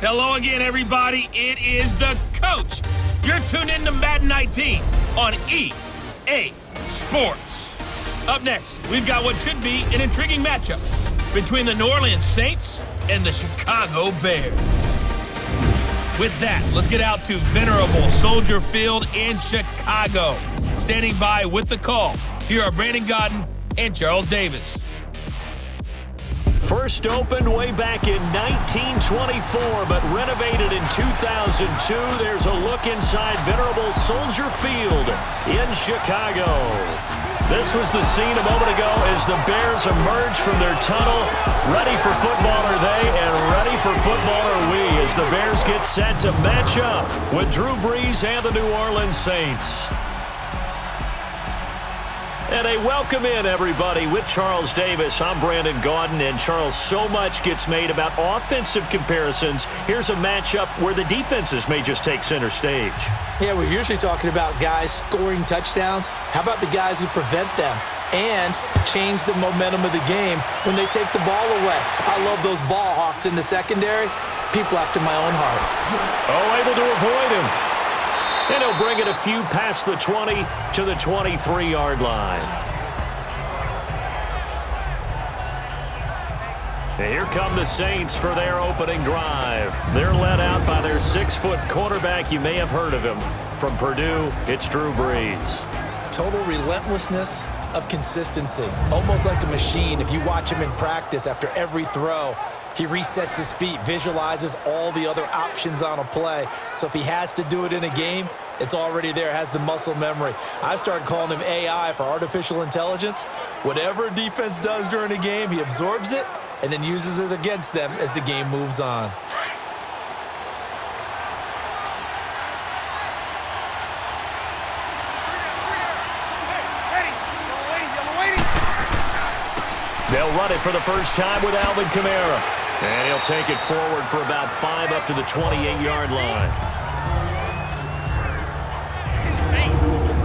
Hello again, everybody. It is the coach. You're tuned in to Madden 19 on EA Sports. Up next, we've got what should be an intriguing matchup between the New Orleans Saints and the Chicago Bears. With that, let's get out to venerable Soldier Field in Chicago. Standing by with the call, here are Brandon Godden and Charles Davis. First opened way back in 1924, but renovated in 2002. There's a look inside venerable Soldier Field in Chicago. This was the scene a moment ago as the Bears emerged from their tunnel. Ready for football are they, and ready for football are we, as the Bears get set to match up with Drew Brees and the New Orleans Saints. And a welcome in, everybody, with Charles Davis. I'm Brandon Gaudin, and Charles, so much gets made about offensive comparisons. Here's a matchup where the defenses may just take center stage. Yeah, we're usually talking about guys scoring touchdowns. How about the guys who prevent them and change the momentum of the game when they take the ball away? I love those ball hawks in the secondary. People after my own heart. Oh, able to avoid him. And he'll bring it a few past the 20 to the 23-yard line. And here come the Saints for their opening drive. They're led out by their 6-foot quarterback. You may have heard of him. From Purdue, it's Drew Brees. Total relentlessness of consistency. Almost like a machine. If you watch him in practice after every throw, he resets his feet, visualizes all the other options on a play. So if he has to do it in a game, it's already there, has the muscle memory. I started calling him AI for artificial intelligence. Whatever a defense does during a game, he absorbs it and then uses it against them as the game moves on. They'll run it for the first time with Alvin Kamara. And he'll take it forward for about 5 up to the 28-yard line.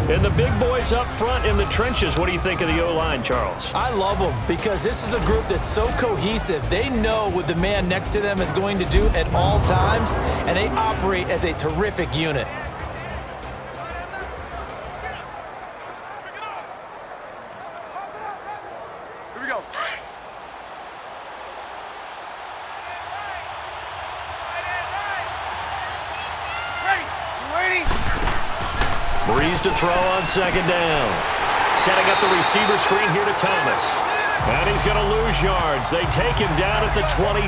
And the big boys up front in the trenches. What do you think of the O-line, Charles? I love them because this is a group that's so cohesive. They know what the man next to them is going to do at all times, and they operate as a terrific unit. Brees to throw on second down. Setting up the receiver screen here to Thomas. And he's going to lose yards. They take him down at the 26.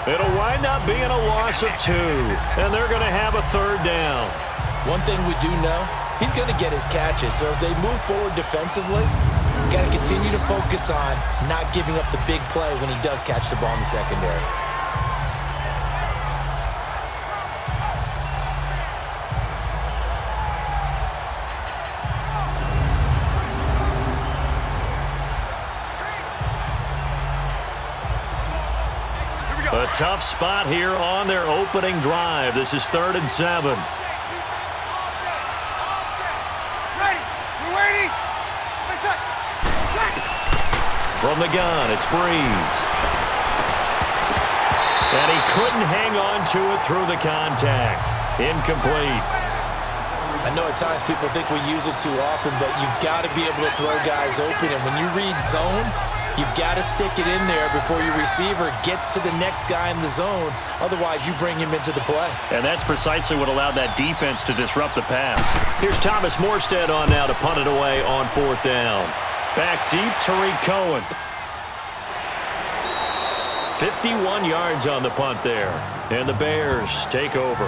It'll wind up being a loss of 2. And they're going to have a third down. One thing we do know, he's going to get his catches. So as they move forward defensively, got to continue to focus on not giving up the big play when he does catch the ball in the secondary. A tough spot here on their opening drive. This is 3rd and 7. From the gun, it's Brees. And he couldn't hang on to it through the contact. Incomplete. I know at times people think we use it too often, but you've got to be able to throw guys open. And when you read zone, you've got to stick it in there before your receiver gets to the next guy in the zone. Otherwise, you bring him into the play. And that's precisely what allowed that defense to disrupt the pass. Here's Thomas Morstead on now to punt it away on 4th down. Back deep, Tariq Cohen. 51 yards on the punt there. And the Bears take over.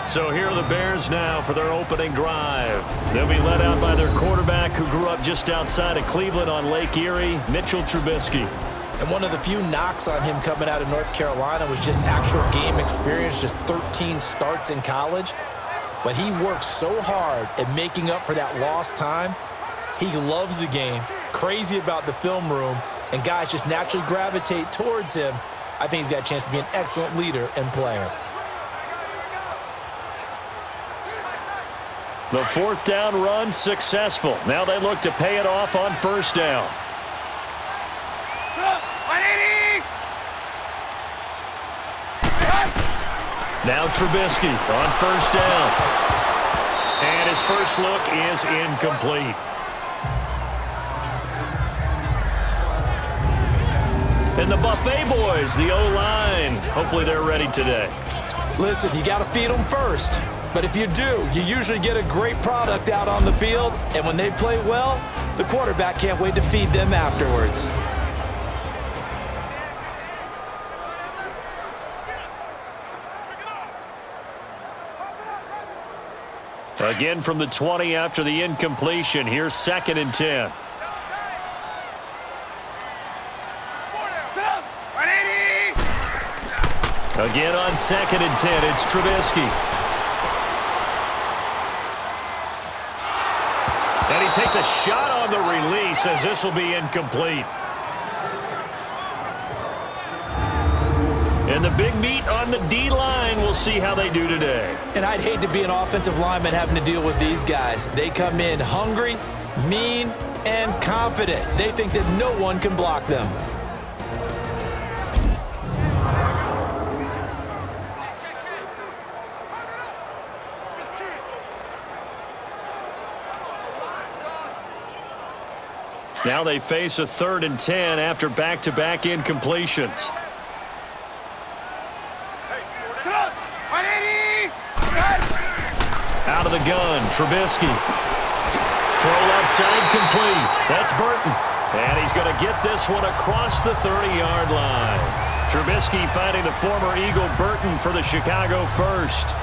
So here are the Bears now for their opening drive. They'll be led out by their quarterback who grew up just outside of Cleveland on Lake Erie, Mitchell Trubisky. And one of the few knocks on him coming out of North Carolina was just actual game experience, just 13 starts in college. But he worked so hard at making up for that lost time. He loves the game, crazy about the film room, and guys just naturally gravitate towards him. I think he's got a chance to be an excellent leader and player. The 4th down run successful. Now they look to pay it off on 1st down. Now Trubisky on first down. And his first look is incomplete. And the Buffet boys, the O-line, hopefully they're ready today. Listen, you got to feed them first. But if you do, you usually get a great product out on the field. And when they play well, the quarterback can't wait to feed them afterwards. Again from the 20 after the incompletion. Here's 2nd and 10. Again on 2nd and 10, it's Trubisky. And he takes a shot on the release as this will be incomplete. And the big meat on the D-line, we'll see how they do today. And I'd hate to be an offensive lineman having to deal with these guys. They come in hungry, mean, and confident. They think that no one can block them. Now they face a 3rd and 10 after back-to-back incompletions. Out of the gun, Trubisky. Throw left side complete. That's Burton. And he's going to get this one across the 30-yard line. Trubisky finding the former Eagle Burton for the Chicago first.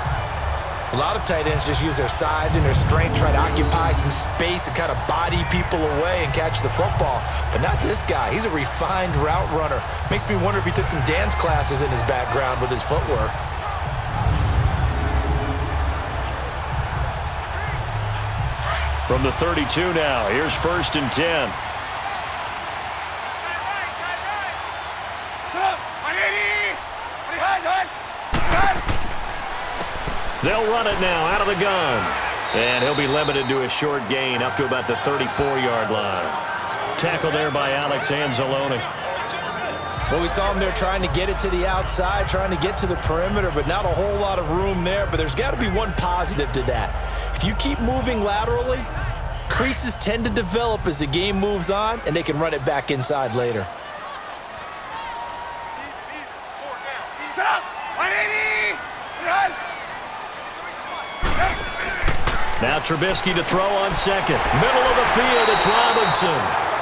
A lot of tight ends just use their size and their strength, try to occupy some space and kind of body people away and catch the football. But not this guy. He's a refined route runner. Makes me wonder if he took some dance classes in his background with his footwork. From the 32 now, here's 1st and 10. They'll run it now out of the gun. And he'll be limited to a short gain up to about the 34-yard line. Tackle there by Alex Anzalone. Well, we saw him there trying to get it to the outside, trying to get to the perimeter, but not a whole lot of room there. But there's got to be one positive to that. If you keep moving laterally, creases tend to develop as the game moves on, and they can run it back inside later. Now Trubisky to throw on 2nd. Middle of the field, it's Robinson.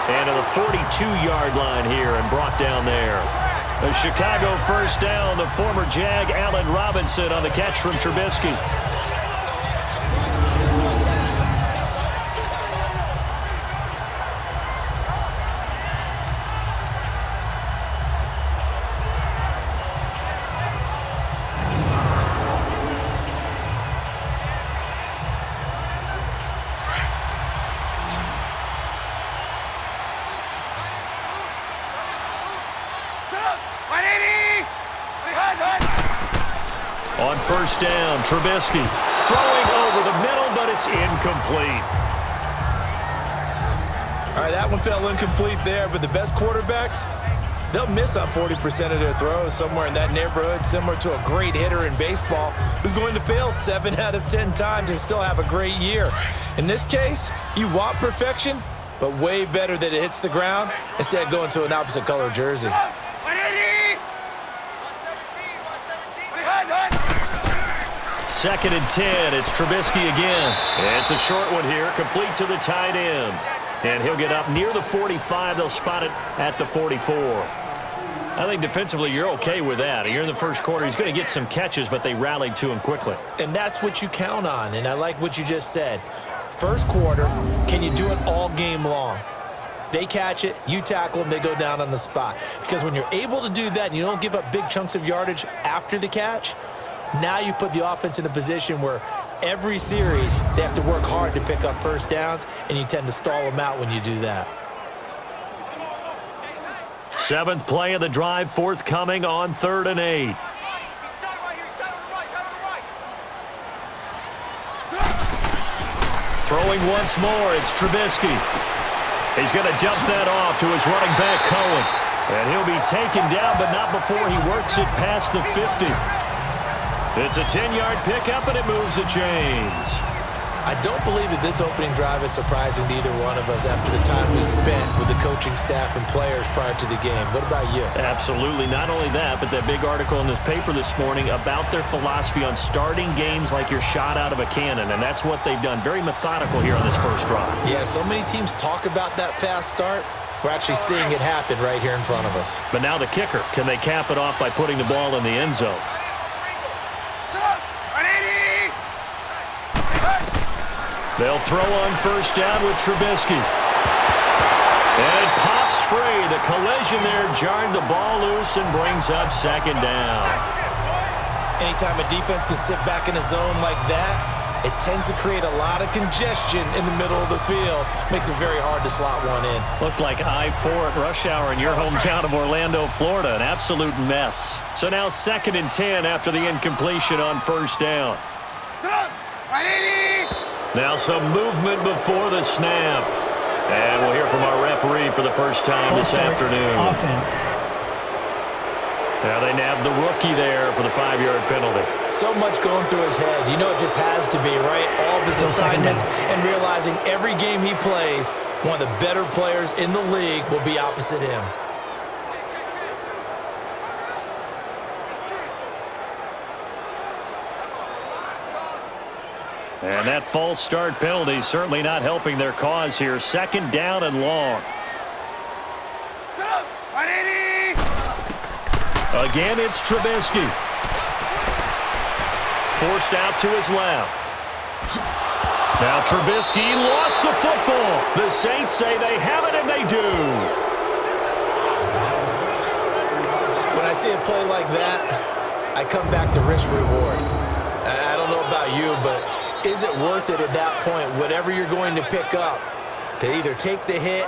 And to the 42-yard line here and brought down there. A Chicago first down, the former Jag Allen Robinson on the catch from Trubisky. On first down, Trubisky throwing over the middle, but it's incomplete. All right, that one fell incomplete there, but the best quarterbacks, they'll miss on 40% of their throws, somewhere in that neighborhood, similar to a great hitter in baseball who's going to fail 7 out of 10 times and still have a great year. In this case, you want perfection, but way better that it hits the ground instead of going to an opposite color jersey. 2nd and 10, it's Trubisky again. It's a short one here, complete to the tight end. And he'll get up near the 45. They'll spot it at the 44. I think defensively you're okay with that. You're in the first quarter. He's going to get some catches, but they rallied to him quickly. And that's what you count on, and I like what you just said. First quarter, can you do it all game long? They catch it, you tackle them, they go down on the spot. Because when you're able to do that and you don't give up big chunks of yardage after the catch, now you put the offense in a position where every series they have to work hard to pick up first downs, and you tend to stall them out when you do that. 7th play of the drive, forthcoming on 3rd and 8. Throwing once more, it's Trubisky. He's going to dump that off to his running back, Cohen. And he'll be taken down, but not before he works it past the 50. It's a 10-yard pickup, and it moves the chains. I don't believe that this opening drive is surprising to either one of us after the time we spent with the coaching staff and players prior to the game. What about you? Absolutely. Not only that, but that big article in this paper this morning about their philosophy on starting games like you're shot out of a cannon, and that's what they've done. Very methodical here on this first drive. Yeah, so many teams talk about that fast start. We're actually seeing it happen right here in front of us. But now the kicker. Can they cap it off by putting the ball in the end zone? They'll throw on first down with Trubisky. And it pops free. The collision there jarred the ball loose and brings up second down. Anytime a defense can sit back in a zone like that, it tends to create a lot of congestion in the middle of the field. Makes it very hard to slot one in. Looked like I-4 at rush hour in your hometown of Orlando, Florida. An absolute mess. So now 2nd and 10 after the incompletion on first down. Now some movement before the snap. And we'll hear from our referee for the first time this afternoon. Offense. Now they nabbed the rookie there for the 5-yard penalty. So much going through his head. You know it just has to be, right? All of his assignments and realizing every game he plays, one of the better players in the league will be opposite him. And that false start penalty certainly not helping their cause here. 2nd down and long. Again, it's Trubisky. Forced out to his left. Now Trubisky lost the football. The Saints say they have it, and they do. When I see a play like that, I come back to risk reward. I don't know about you, but is it worth it at that point, whatever you're going to pick up, to either take the hit,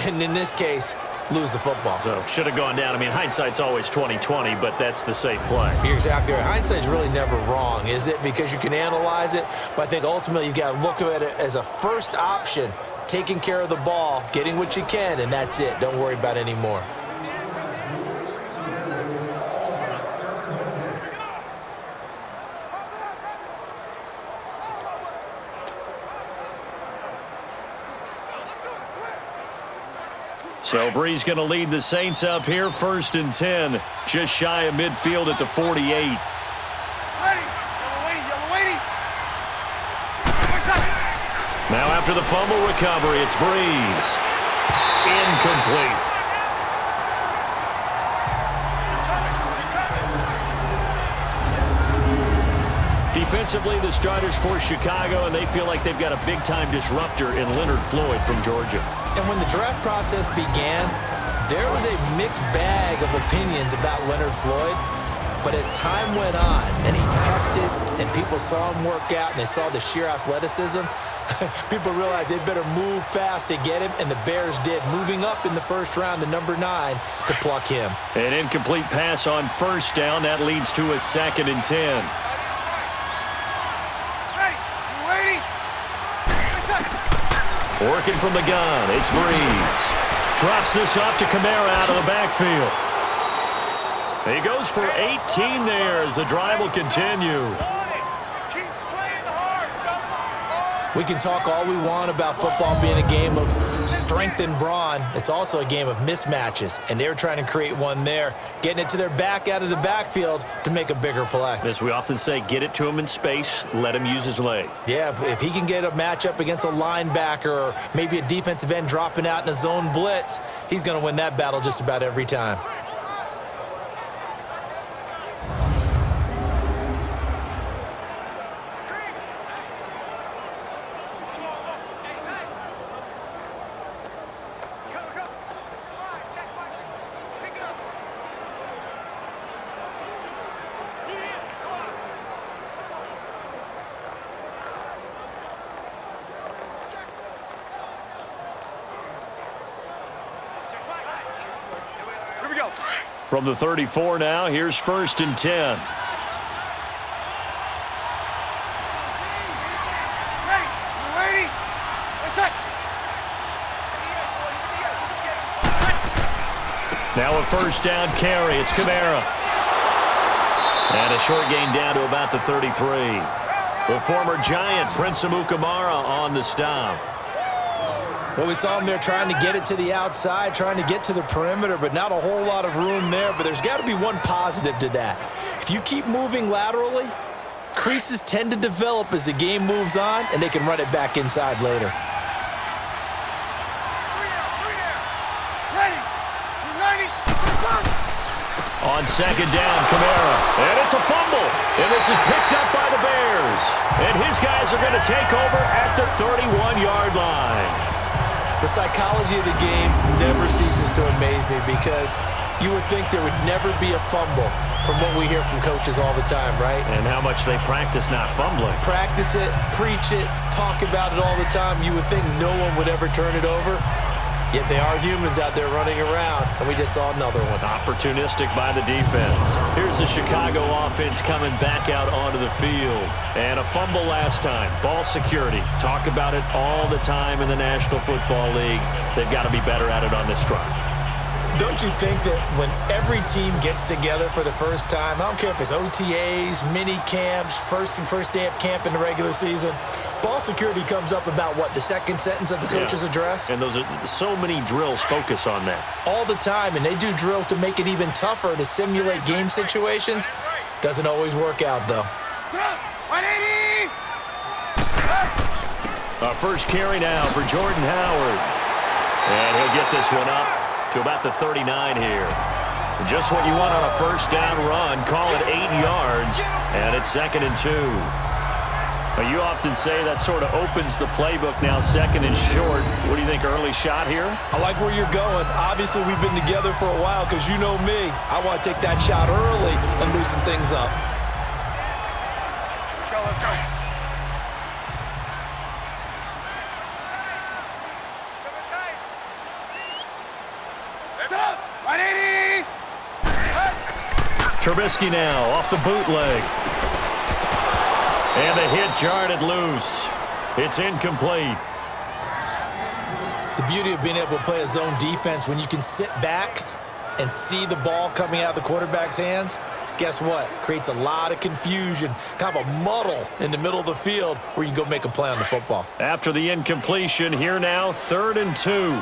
and in this case, lose the football? So should have gone down. I mean, hindsight's always 20/20, but that's the safe play. You're exactly right. Hindsight's really never wrong, is it? Because you can analyze it, but I think ultimately you got to look at it as a first option, taking care of the ball, getting what you can, and that's it. Don't worry about it anymore. So Brees going to lead the Saints up here, 1st and 10, just shy of midfield at the 48. Now after the fumble recovery, it's Brees. Incomplete. Defensively, the starters for Chicago, and they feel like they've got a big-time disruptor in Leonard Floyd from Georgia. And when the draft process began, there was a mixed bag of opinions about Leonard Floyd. But as time went on and he tested and people saw him work out and they saw the sheer athleticism, people realized they better move fast to get him, and the Bears did, moving up in the first round to number 9 to pluck him. An incomplete pass on first down. That leads to a 2nd and 10. Working from the gun, it's Brees. Drops this off to Kamara out of the backfield. He goes for 18 there as the drive will continue. We can talk all we want about football being a game of strength and brawn. It's also a game of mismatches, and they're trying to create one there, getting it to their back out of the backfield to make a bigger play. As we often say, get it to him in space, let him use his leg. Yeah, if he can get a matchup against a linebacker or maybe a defensive end dropping out in a zone blitz, he's going to win that battle just about every time. From the 34 now, here's 1st and 10. Now a first down carry. It's Kamara. And a short gain down to about the 33. The former Giant, Prince Amukamara, on the stop. Well, we saw him there trying to get it to the outside, trying to get to the perimeter, but not a whole lot of room there. But there's got to be one positive to that. If you keep moving laterally, creases tend to develop as the game moves on, and they can run it back inside later. On second down, Kamara. And it's a fumble. And this is picked up by the Bears. And his guys are going to take over at the 31-yard line. The psychology of the game never ceases to amaze me because you would think there would never be a fumble from what we hear from coaches all the time, right? And how much they practice not fumbling. Practice it, preach it, talk about it all the time. You would think no one would ever turn it over. Yet they are humans out there running around, and we just saw another one. Opportunistic by the defense. Here's the Chicago offense coming back out onto the field. And a fumble last time. Ball security. Talk about it all the time in the National Football League. They've got to be better at it on this drive. Don't you think that when every team gets together for the first time, I don't care if it's OTAs, mini camps, first day of camp in the regular season, ball security comes up about what, the second sentence of the coach's address? And those are so many drills focus on that. All the time, and they do drills to make it even tougher to simulate game situations. Doesn't always work out, though. 180! First carry now for Jordan Howard. And he'll get this one up to about the 39 here. Just what you want on a first down run. Call it 8 yards, and it's 2nd and 2. Now, you often say that sort of opens the playbook now, 2nd and short. What do you think, early shot here? I like where you're going. Obviously, we've been together for a while because you know me. I want to take that shot early and loosen things up. Let's go, let's go. Trubisky now off the bootleg. And the hit jarred it loose. It's incomplete. The beauty of being able to play a zone defense when you can sit back and see the ball coming out of the quarterback's hands, guess what? Creates a lot of confusion, kind of a muddle in the middle of the field where you can go make a play on the football. After the incompletion, here now, 3rd and 2.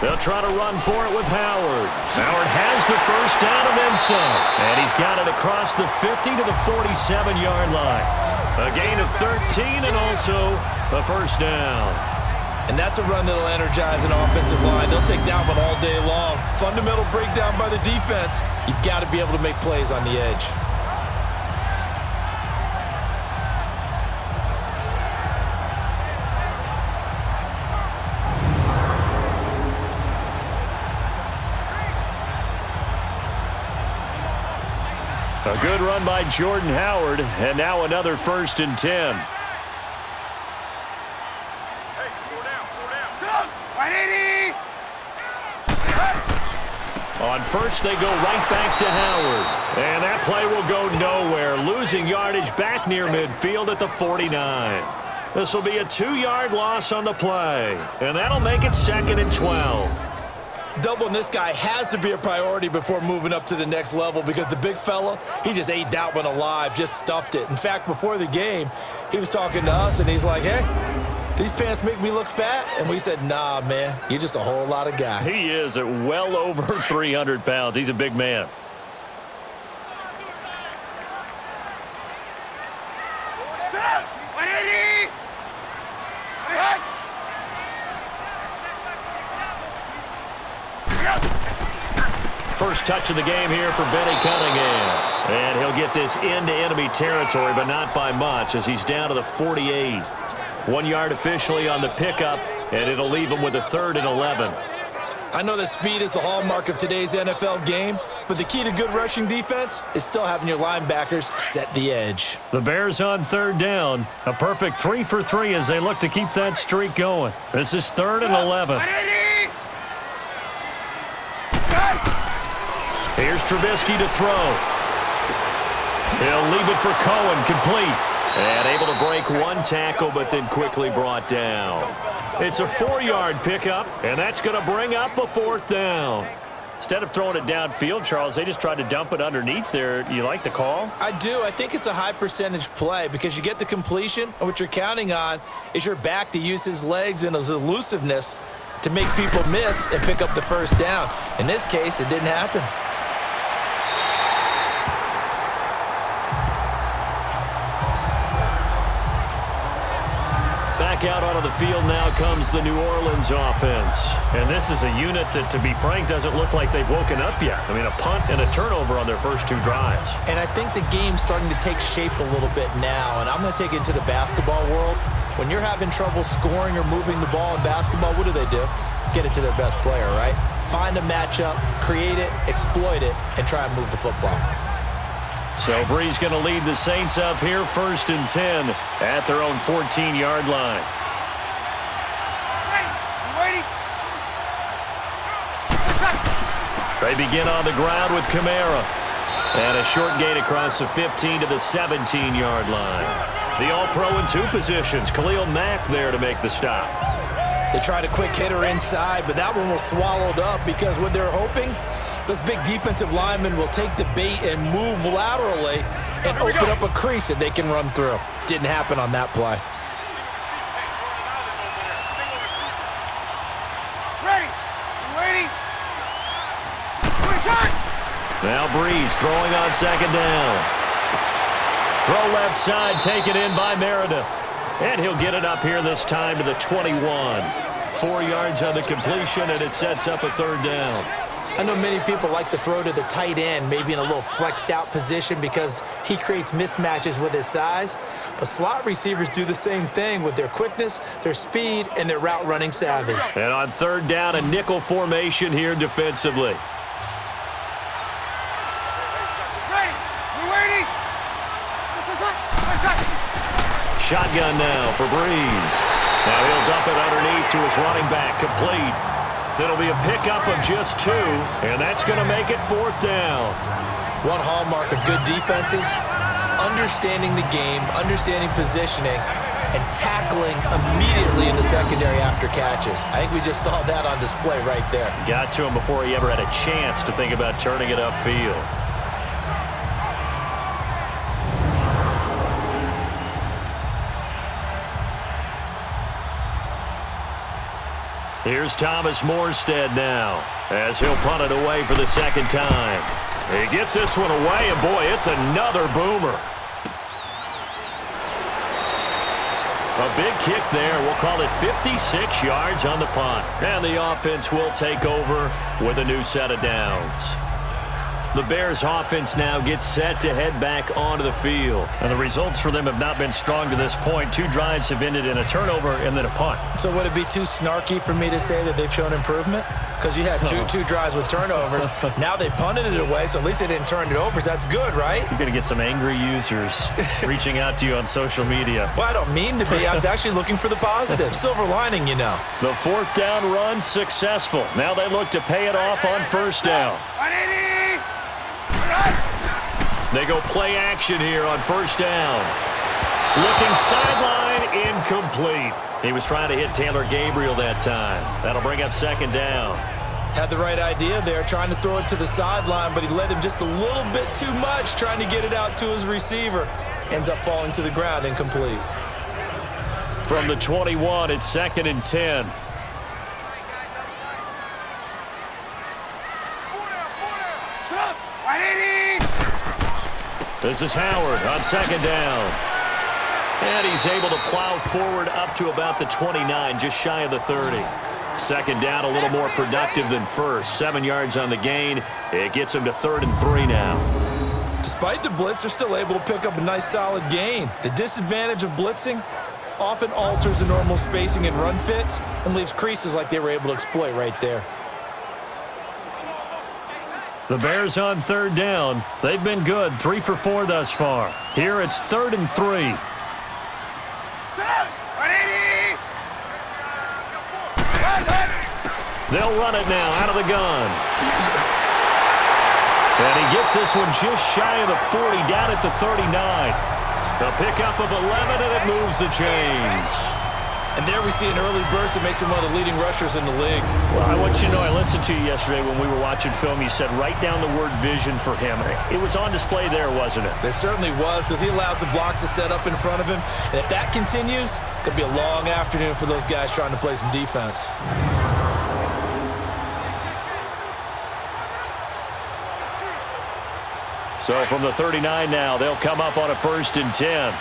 They'll try to run for it with Howard. Howard has the first down and then some. And he's got it across the 50 to the 47-yard line. A gain of 13 and also a first down. And that's a run that'll energize an offensive line. They'll take that one all day long. Fundamental breakdown by the defense. You've got to be able to make plays on the edge. A good run by Jordan Howard, and now another 1st and 10. Hey, 4 down. 180! On first, they go right back to Howard. And that play will go nowhere, losing yardage back near midfield at the 49. This will be a 2-yard loss on the play, and that'll make it 2nd and 12. Doubling this guy has to be a priority before moving up to the next level because the big fella, he just ate that one alive, just stuffed it. In fact, before the game, he was talking to us, and he's like, hey, these pants make me look fat? And we said, nah, man, you're just a whole lot of guy. He is at well over 300 pounds. He's a big man. First touch of the game here for Benny Cunningham. And he'll get this into enemy territory, but not by much as he's down to the 48. 1 yard officially on the pickup, and it'll leave him with a 3rd and 11. I know that speed is the hallmark of today's NFL game, but the key to good rushing defense is still having your linebackers set the edge. The Bears on 3rd down. A perfect 3 for 3 as they look to keep that streak going. This is 3rd and 11. Here's Trubisky to throw. He'll leave it for Cohen, complete. And able to break one tackle, but then quickly brought down. It's a 4-yard pickup, and that's going to bring up a 4th down. Instead of throwing it downfield, Charles, they just tried to dump it underneath there. You like the call? I do. I think it's a high-percentage play because you get the completion, and what you're counting on is your back to use his legs and his elusiveness to make people miss and pick up the 1st down. In this case, it didn't happen. Back out onto the field now comes the New Orleans offense. And this is a unit that, to be frank, doesn't look like they've woken up yet. I mean, a punt and a turnover on their first 2 drives. And I think the game's starting to take shape a little bit now, and I'm going to take it into the basketball world. When you're having trouble scoring or moving the ball in basketball, what do? Get it to their best player, right? Find a matchup, create it, exploit it, and try and move the football. So Brees going to lead the Saints up here, 1st and 10 at their own 14-yard line. They begin on the ground with Kamara. And a short gain across the 15 to the 17-yard line. The All-Pro in 2 positions. Khalil Mack there to make the stop. They tried a quick hitter inside, but that one was swallowed up because what they're hoping, those big defensive linemen will take the bait and move laterally and open up a crease that they can run through. Didn't happen on that play. Ready. Ready. Now Brees throwing on 2nd down. Throw left side taken in by Meredith. And he'll get it up here this time to the 21. 4 yards on the completion, and it sets up a 3rd down. I know many people like to throw to the tight end, maybe in a little flexed out position because he creates mismatches with his size. But slot receivers do the same thing with their quickness, their speed, and their route running savvy. And on 3rd down, a nickel formation here defensively. Shotgun now for Brees. Now he'll dump it underneath to his running back, complete. It'll be a pickup of just 2, and that's going to make it 4th down. One hallmark of good defenses is understanding the game, understanding positioning, and tackling immediately in the secondary after catches. I think we just saw that on display right there. Got to him before he ever had a chance to think about turning it upfield. Here's Thomas Morstead now as he'll punt it away for the 2nd time. He gets this one away, and boy, it's another boomer. A big kick there. We'll call it 56 yards on the punt. And the offense will take over with a new set of downs. The Bears offense now gets set to head back onto the field. And the results for them have not been strong to this point. 2 drives have ended in a turnover and then a punt. So would it be too snarky for me to say that they've shown improvement? Because you had two drives with turnovers. Now they punted it away, so at least they didn't turn it over. So that's good, right? You're going to get some angry users reaching out to you on social media. Well, I don't mean to be. I was actually looking for the positive. Silver lining, you know. The 4th down run successful. Now they look to pay it off on 1st down. They go play action here on 1st down. Looking sideline, incomplete. He was trying to hit Taylor Gabriel that time. That'll bring up 2nd down. Had the right idea there, trying to throw it to the sideline, but he led him just a little bit too much, trying to get it out to his receiver. Ends up falling to the ground, incomplete. From the 21, it's 2nd and 10. This is Howard on 2nd down. And he's able to plow forward up to about the 29, just shy of the 30. 2nd down, a little more productive than 1st. 7 yards on the gain. It gets him to 3rd and 3 now. Despite the blitz, they're still able to pick up a nice solid gain. The disadvantage of blitzing often alters the normal spacing and run fits and leaves creases like they were able to exploit right there. The Bears on 3rd down. They've been good, 3 for 4 thus far. Here it's 3rd and 3. They'll run it now out of the gun. And he gets this one just shy of the 40, down at the 39. A pickup of 11, and it moves the chains. And there we see an early burst that makes him one of the leading rushers in the league. Well, I want you to know, I listened to you yesterday when we were watching film. You said write down the word vision for him. It was on display there, wasn't it? It certainly was, because he allows the blocks to set up in front of him. And if that continues, it could be a long afternoon for those guys trying to play some defense. So from the 39 now, they'll come up on a 1st and 10.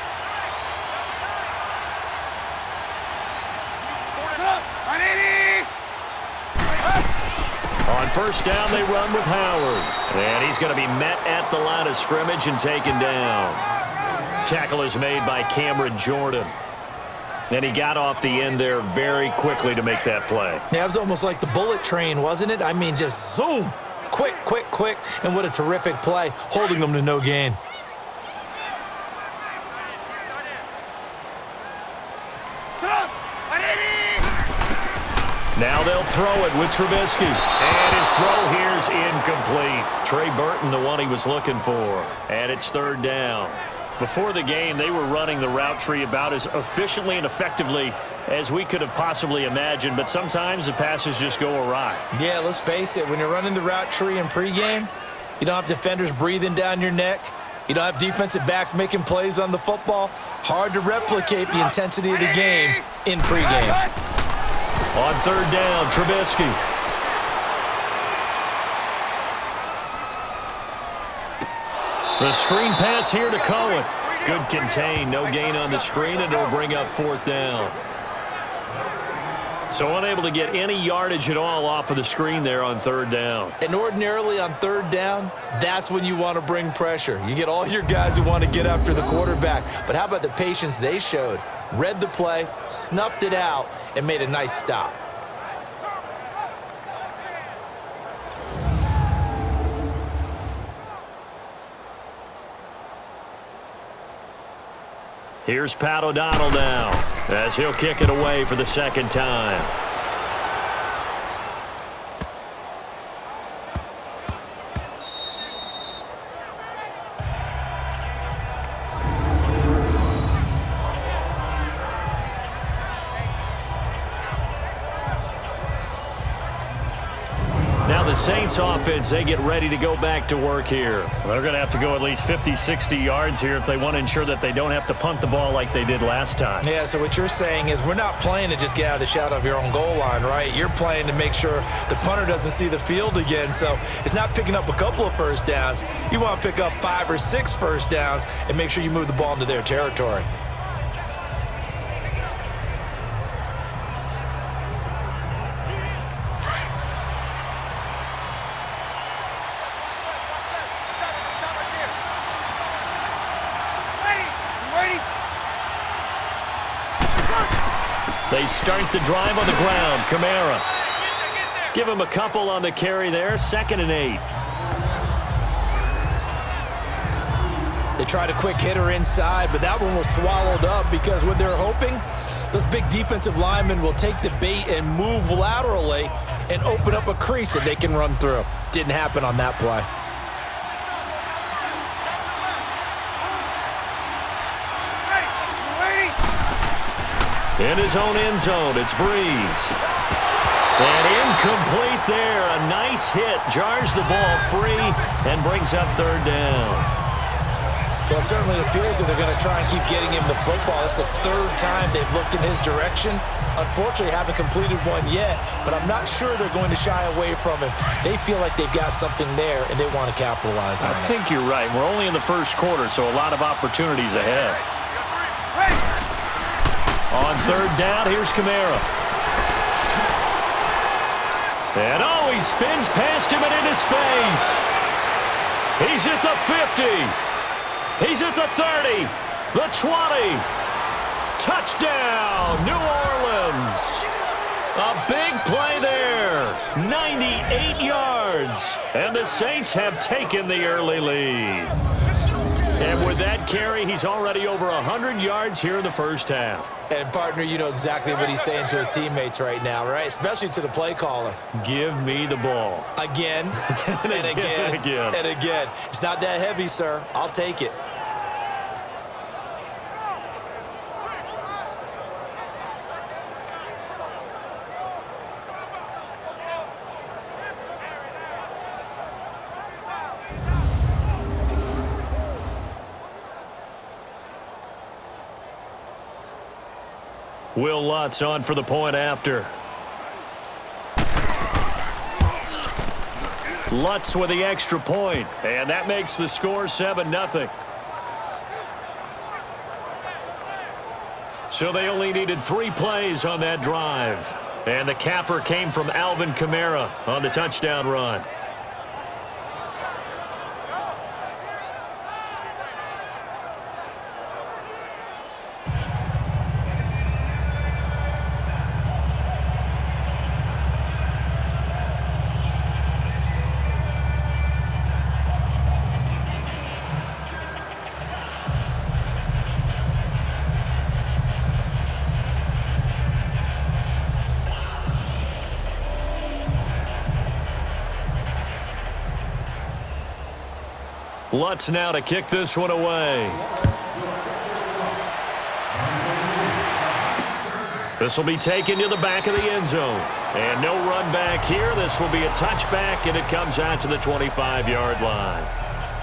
On 1st down, they run with Howard. And he's going to be met at the line of scrimmage and taken down. Tackle is made by Cameron Jordan. And he got off the end there very quickly to make that play. Yeah, it was almost like the bullet train, wasn't it? I mean, just zoom. Quick, quick, quick. And what a terrific play, holding them to no gain. Now they'll throw it with Trubisky. And his throw here's incomplete. Trey Burton, the one he was looking for. And it's 3rd down. Before the game, they were running the route tree about as efficiently and effectively as we could have possibly imagined. But sometimes the passes just go awry. Yeah, let's face it. When you're running the route tree in pregame, you don't have defenders breathing down your neck. You don't have defensive backs making plays on the football. Hard to replicate the intensity of the game in pregame. On 3rd down, Trubisky. The screen pass here to Cohen. Good contain, no gain on the screen, and it'll bring up 4th down. So unable to get any yardage at all off of the screen there on 3rd down. And ordinarily on 3rd down, that's when you want to bring pressure. You get all your guys who want to get after the quarterback. But how about the patience they showed? Read the play, snuffed it out, and made a nice stop. Here's Pat O'Donnell now, as he'll kick it away for the 2nd time. Now the Saints offense, they get ready to go back to work here. They're going to have to go at least 50, 60 yards here if they want to ensure that they don't have to punt the ball like they did last time. Yeah, so what you're saying is we're not playing to just get out of the shadow of your own goal line, right? You're playing to make sure the punter doesn't see the field again. So it's not picking up a couple of 1st downs. You want to pick up 5 or 6 1st downs and make sure you move the ball into their territory. They start the drive on the ground. Kamara. Give him a couple on the carry there. 2nd and 8. They tried a quick hitter inside, but that one was swallowed up because what they're hoping, those big defensive linemen will take the bait and move laterally and open up a crease that they can run through. Didn't happen on that play. In his own end zone, it's Brees. And incomplete there. A nice hit. Jars the ball free and brings up 3rd down. Well, it certainly appears that they're going to try and keep getting him the football. It's the 3rd time they've looked in his direction. Unfortunately, haven't completed one yet, but I'm not sure they're going to shy away from him. They feel like they've got something there, and they want to capitalize on it. I think you're right. We're only in the 1st quarter, so a lot of opportunities ahead. On 3rd down, here's Kamara. And he spins past him and into space. He's at the 50. He's at the 30. The 20. Touchdown, New Orleans. A big play there. 98 yards. And the Saints have taken the early lead. And with that carry, he's already over 100 yards here in the 1st half. And, partner, you know exactly what he's saying to his teammates right now, right? Especially to the play caller. Give me the ball. Again, and again, and again. It's not that heavy, sir. I'll take it. Will Lutz on for the point after. Lutz with the extra point, and that makes the score 7-0. So they only needed 3 plays on that drive. And the capper came from Alvin Kamara on the touchdown run. Lutz now to kick this one away. This will be taken to the back of the end zone. And no run back here. This will be a touchback, and it comes out to the 25-yard line.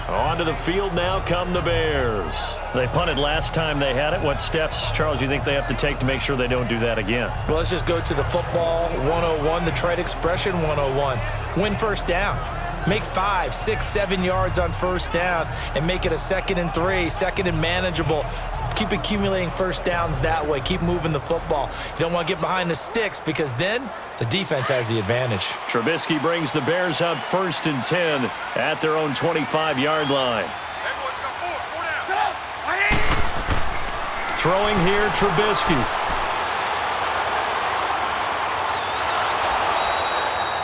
Onto the field now come the Bears. They punted last time they had it. What steps, Charles, you think they have to take to make sure they don't do that again? Well, let's just go to the football 101, the trade expression 101. Win first down. Make 5, 6, 7 yards on first down and make it a 2nd and 3, 2nd and manageable. Keep accumulating first downs that way. Keep moving the football. You don't want to get behind the sticks because then the defense has the advantage. Trubisky brings the Bears out 1st and 10 at their own 25-yard line. Throwing here, Trubisky.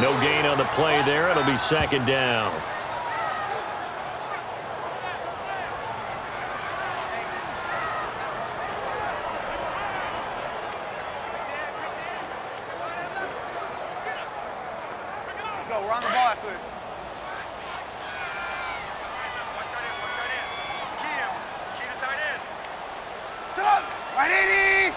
No gain on the play there. It'll be 2nd down. Let's go. We're on the ball after this. Key to tight end. Sit up. Right 80.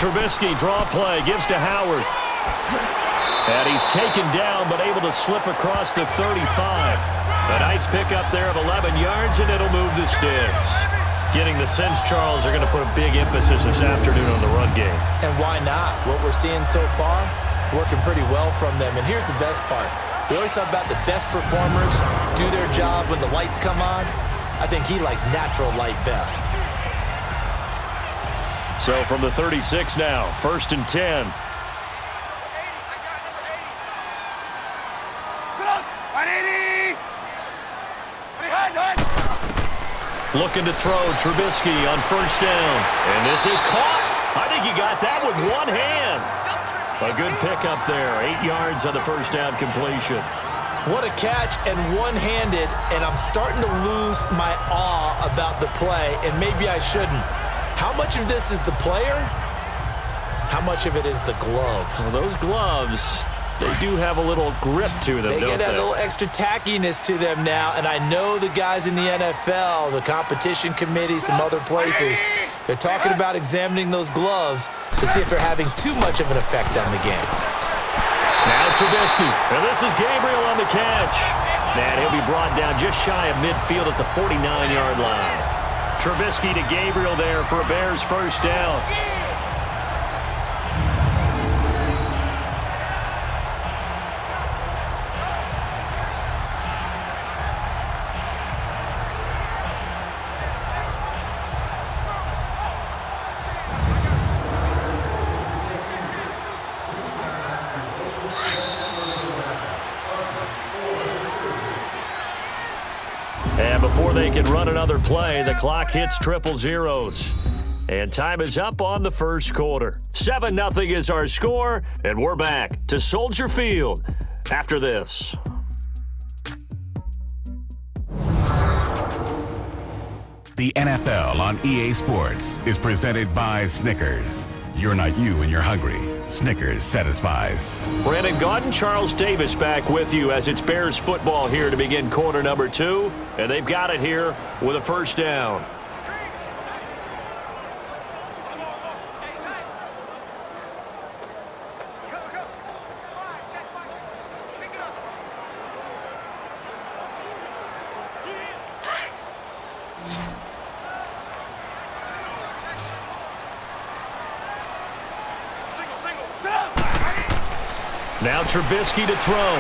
Trubisky draw play, gives to Howard. And he's taken down, but able to slip across the 35. A nice pickup there of 11 yards, and it'll move the sticks. Getting the sense, Charles, are going to put a big emphasis this afternoon on the run game. And why not? What we're seeing so far, working pretty well from them. And here's the best part. We always talk about the best performers do their job when the lights come on. I think he likes natural light best. So from the 36 now, 1st and 10. Looking to throw, Trubisky on 1st down. And this is caught. I think he got that with one hand. A good pickup there. 8 yards on the 1st down completion. What a catch, and one-handed, and I'm starting to lose my awe about the play, and maybe I shouldn't. How much of this is the player? How much of it is the glove? Well, those gloves, they do have a little grip to them, They don't get they? a little extra tackiness to them now, and I know the guys in the NFL, the competition committee, some other places, they're talking about examining those gloves to see if they're having too much of an effect on the game. Now Trubisky, and this is Gabriel on the catch. And he'll be brought down just shy of midfield at the 49-yard line. Trubisky to Gabriel there for a Bears 1st down. And before they can run another play, the clock hits triple zeros. And time is up on the 1st quarter. 7-0 is our score, and we're back to Soldier Field after this. The NFL on EA Sports is presented by Snickers. You're not you when you're hungry. Snickers satisfies. Brandon Gaudin, Charles Davis back with you as it's Bears football here to begin quarter number 2. And they've got it here with a 1st down. Now Trubisky to throw.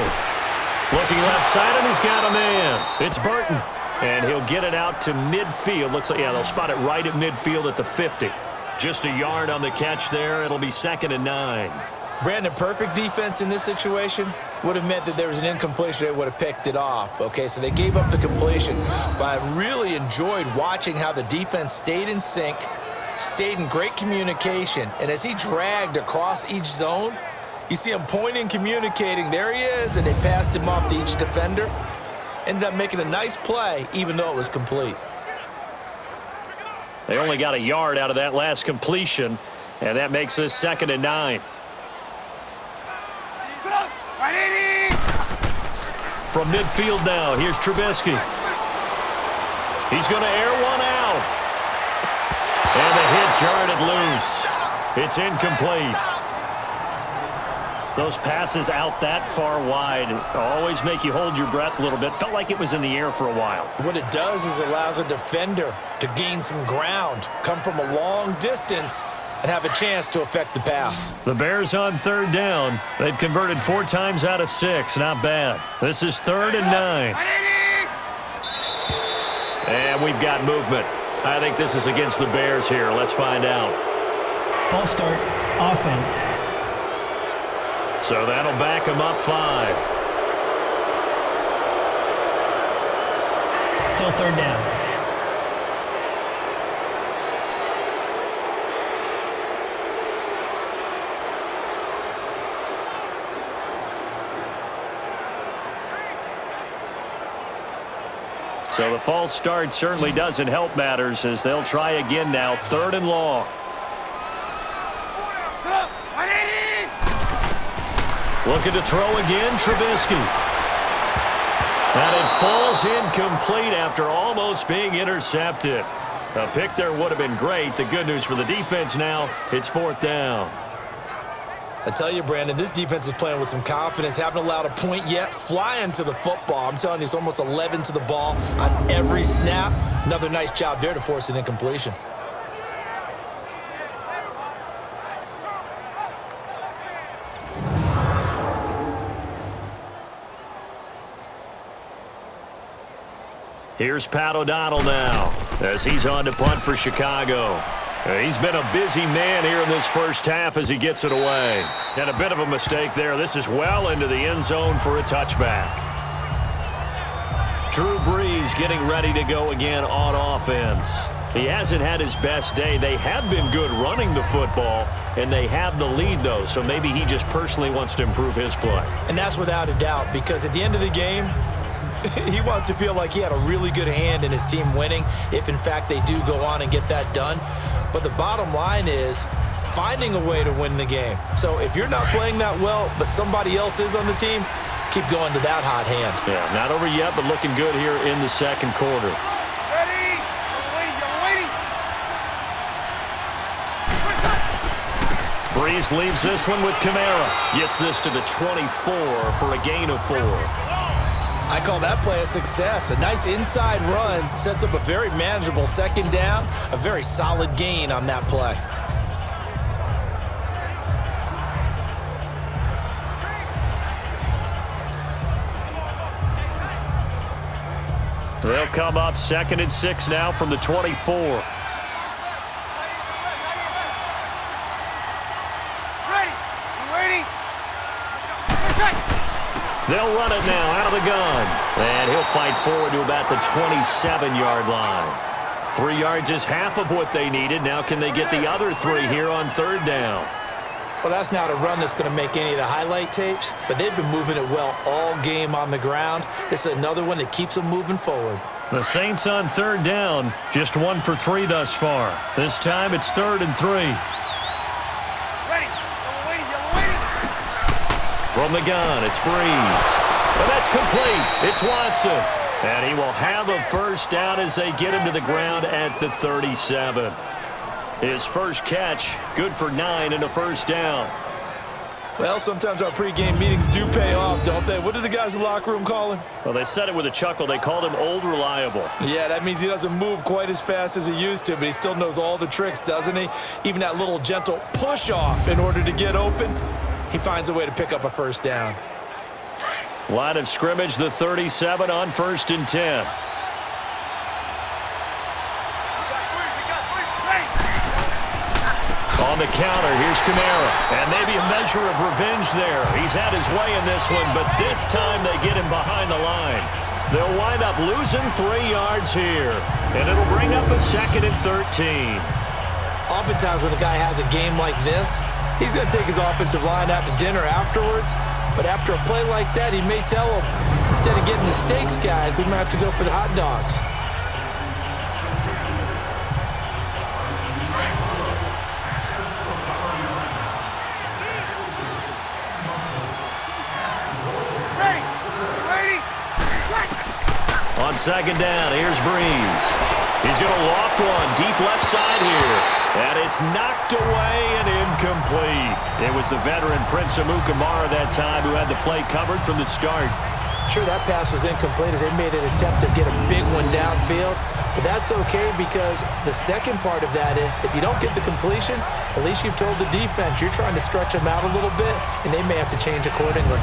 Looking left side, and he's got a man. It's Burton. And he'll get it out to midfield. Looks like, yeah, they'll spot it right at midfield at the 50. Just a yard on the catch there. It'll be 2nd and 9. Brandon, perfect defense in this situation would have meant that there was an incompletion. They would have picked it off. Okay, so they gave up the completion. But I really enjoyed watching how the defense stayed in sync, stayed in great communication. And as he dragged across each zone, you see him pointing, communicating. There he is, and they passed him off to each defender. Ended up making a nice play, even though it was complete. They only got a yard out of that last completion, and that makes this 2nd and 9. From midfield now, here's Trubisky. He's going to air one out. And the hit jarred it loose. It's incomplete. Those passes out that far wide always make you hold your breath a little bit. Felt like it was in the air for a while. What it does is allows a defender to gain some ground, come from a long distance, and have a chance to affect the pass. The Bears on 3rd down. They've converted 4 times out of 6. Not bad. This is 3rd and 9. And we've got movement. I think this is against the Bears here. Let's find out. False start, offense. So that'll back them up 5. Still 3rd down. So the false start certainly doesn't help matters as they'll try again now. 3rd and long. Looking to throw again, Trubisky. And it falls incomplete after almost being intercepted. A pick there would have been great. The good news for the defense now, it's 4th down. I tell you, Brandon, this defense is playing with some confidence. Haven't allowed a point yet. Flying to the football. I'm telling you, it's almost 11 to the ball on every snap. Another nice job there to force an incompletion. Here's Pat O'Donnell now as he's on to punt for Chicago. He's been a busy man here in this first half as he gets it away. And a bit of a mistake there. This is well into the end zone for a touchback. Drew Brees getting ready to go again on offense. He hasn't had his best day. They have been good running the football, and they have the lead, though. So maybe he just personally wants to improve his play. And that's without a doubt, because at the end of the game, he wants to feel like he had a really good hand in his team winning, if in fact they do go on and get that done. But the bottom line is finding a way to win the game. So if you're not playing that well, but somebody else is on the team, keep going to that hot hand. Yeah, not over yet, but looking good here in the 2nd quarter. Ready? You're waiting. Brees leaves this one with Kamara. Gets this to the 24 for a gain of 4. I call that play a success. A nice inside run sets up a very manageable 2nd down, a very solid gain on that play. They'll come up 2nd and 6 now from the 24. Ready? You waiting? They'll run it now out of the gun. And he'll fight forward to about the 27-yard line. 3 yards is half of what they needed. Now can they get the other 3 here on 3rd down? Well, that's not a run that's going to make any of the highlight tapes, but they've been moving it well all game on the ground. This is another one that keeps them moving forward. The Saints on 3rd down, just 1 for 3 thus far. This time it's 3rd and 3. Ready? You're waiting. From the gun, it's Brees. And that's complete. It's Watson. And he will have a first down as they get him to the ground at the 37. His first catch, good for 9 and a first down. Well, sometimes our pregame meetings do pay off, don't they? What did the guys in the locker room call him? Well, they said it with a chuckle. They called him Old Reliable. Yeah, that means he doesn't move quite as fast as he used to, but he still knows all the tricks, doesn't he? Even that little gentle push-off in order to get open. he finds a way to pick up a first down. Line of scrimmage, the 37 on 1st and 10. On the counter, here's Kamara. And maybe a measure of revenge there. He's had his way in this one, but this time they get him behind the line. They'll wind up losing 3 yards here. And it'll bring up a 2nd and 13. Oftentimes when a guy has a game like this, he's going to take his offensive line out to dinner afterwards. But after a play like that, he may tell them, instead of getting the steaks, guys, we might have to go for the hot dogs. On 2nd down, here's Brees. He's going to loft one deep left side here. And it's knocked away and incomplete. It was the veteran Prince Amukamara that time who had the play covered from the start. Sure, that pass was incomplete as they made an attempt to get a big one downfield. But that's okay because the second part of that is if you don't get the completion, at least you've told the defense you're trying to stretch them out a little bit, and they may have to change accordingly.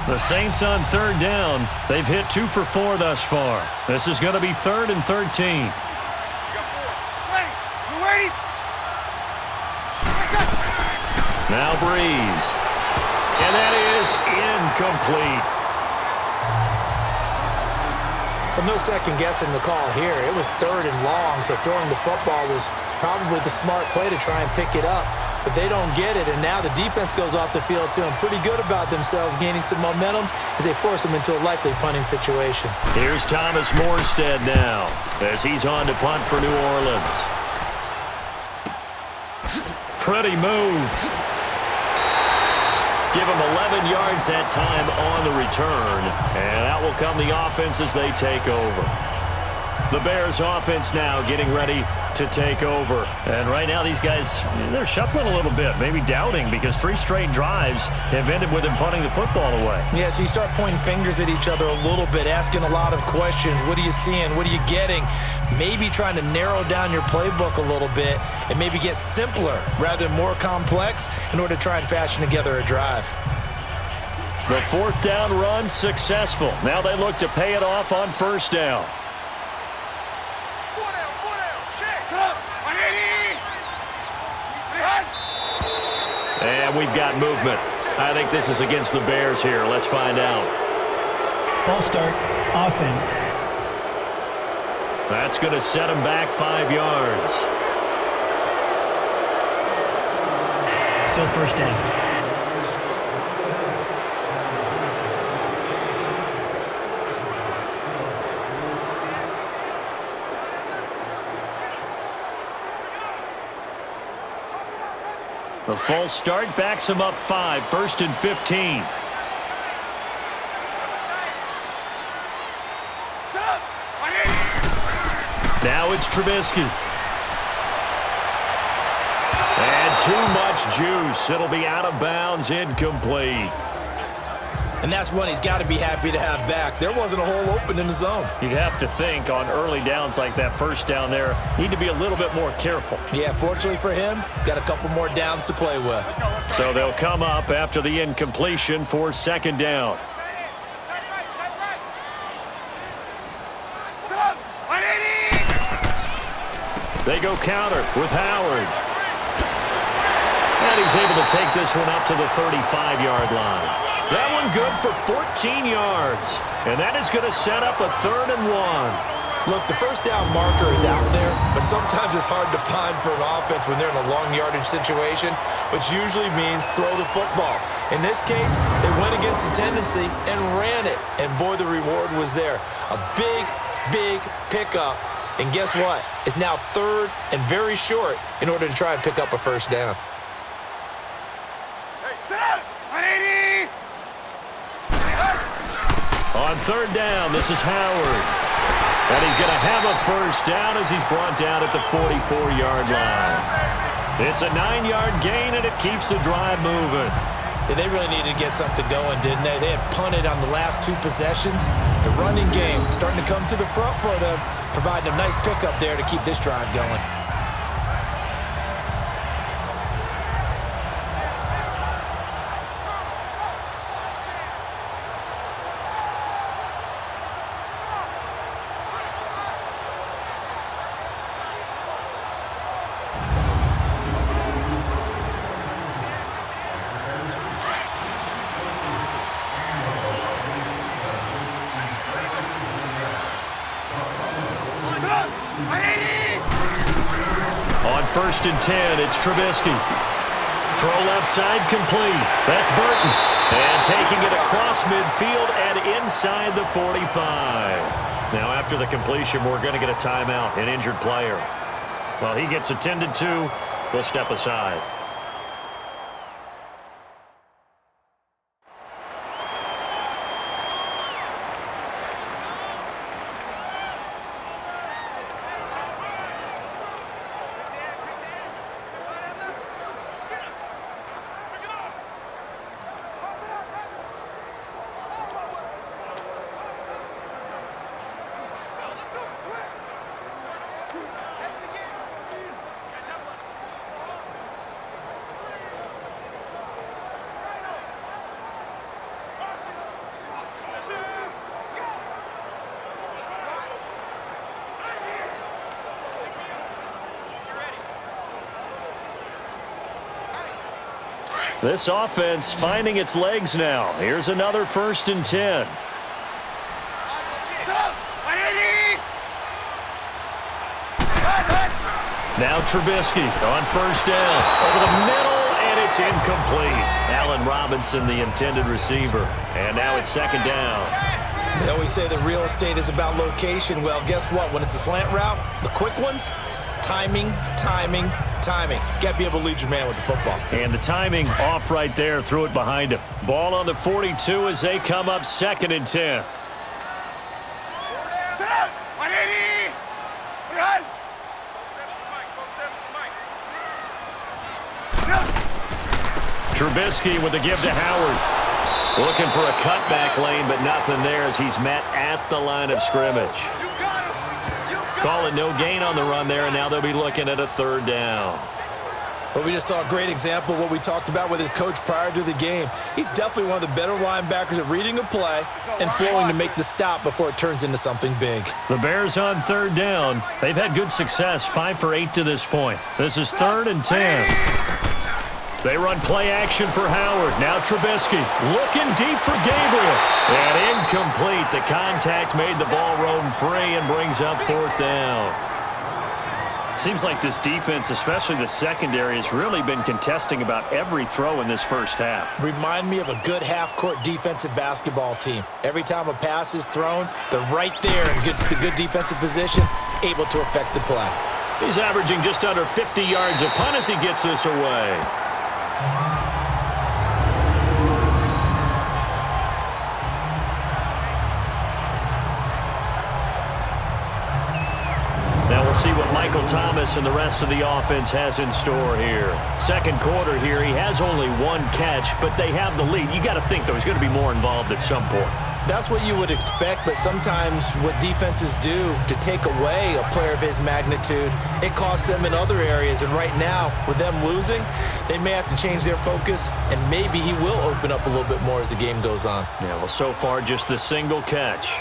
The Saints on 3rd down. They've hit 2 for 4 thus far. This is going to be 3rd and 13. Now Brees. And that is incomplete. Well, no second guessing the call here. It was 3rd and long, so throwing the football was probably the smart play to try and pick it up. But they don't get it, and now the defense goes off the field feeling pretty good about themselves, gaining some momentum as they force them into a likely punting situation. Here's Thomas Morstead now as he's on to punt for New Orleans. Pretty move. Give him 11 yards that time on the return, and out will come the offense as they take over. The Bears offense now getting ready to take over. And right now these guys, they're shuffling a little bit, maybe doubting because 3 straight drives have ended with him punting the football away. Yeah, so you start pointing fingers at each other a little bit, asking a lot of questions. What are you seeing? What are you getting? Maybe trying to narrow down your playbook a little bit and maybe get simpler rather than more complex in order to try and fashion together a drive. The 4th down run successful. Now they look to pay it off on 1st down. And we've got movement. I think this is against the Bears here. Let's find out. False start, offense. That's going to set him back 5 yards. Still 1st down. The false start backs him up 5, 1st and 15. Now it's Trubisky. And too much juice. It'll be out of bounds, incomplete. And that's one he's got to be happy to have back. There wasn't a hole open in the zone. You'd have to think on early downs like that 1st down there, need to be a little bit more careful. Yeah, fortunately for him, got a couple more downs to play with. So they'll come up after the incompletion for 2nd down. They go counter with Howard. And he's able to take this one up to the 35-yard line. That one good for 14 yards. And that is going to set up a 3rd and 1. Look, the 1st down marker is out there, but sometimes it's hard to find for an offense when they're in a long yardage situation, which usually means throw the football. In this case, they went against the tendency and ran it. And boy, the reward was there. A big, big pickup. And guess what? It's now 3rd and very short in order to try and pick up a 1st down. On 3rd down, this is Howard. And he's going to have a 1st down as he's brought down at the 44-yard line. It's a 9-yard gain, and it keeps the drive moving. Yeah, they really needed to get something going, didn't they? They had punted on the last 2 possessions. The running game starting to come to the front for them, providing a nice pickup there to keep this drive going. first and 10. It's Trubisky. Throw left side complete. That's Burton. And taking it across midfield and inside the 45. Now after the completion, we're going to get a timeout, an injured player. Well, he gets attended to. We'll step aside. This offense finding its legs now. Here's another first and 10. Now Trubisky on first down. Over the middle, and it's incomplete. Allen Robinson, the intended receiver. And now it's second down. They always say that real estate is about location. Well, guess what? When it's a slant route, the quick ones, timing, timing, timing. Got to be able to lead your man with the football. And the timing off right there. Threw it behind him. Ball on the 42 as they come up second and 10. Trubisky with the give to Howard. Looking for a cutback lane, but nothing there as he's met at the line of scrimmage. Call it no gain on the run there, and now they'll be looking at a third down. Well, we just saw a great example of what we talked about with his coach prior to the game. He's definitely one of the better linebackers at reading a play and flowing to make the stop before it turns into something big. The Bears on third down. They've had good success, 5 for 8 to this point. This is third and 10. They run play action for Howard. Now Trubisky looking deep for Gabriel. And incomplete. The contact made the ball roam free and brings up fourth down. Seems like this defense, especially the secondary, has really been contesting about every throw in this first half. Remind me of a good half-court defensive basketball team. Every time a pass is thrown, they're right there in good defensive position, able to affect the play. He's averaging just under 50 yards a punt as he gets this away. Now we'll see what Michael Thomas and the rest of the offense has in store here. Second quarter here, he has only one catch, but they have the lead. You got to think, though, he's going to be more involved at some point. That's what you would expect, but sometimes what defenses do to take away a player of his magnitude, it costs them in other areas. And right now, with them losing, they may have to change their focus, and maybe he will open up a little bit more as the game goes on. Yeah, well, so far, just the single catch.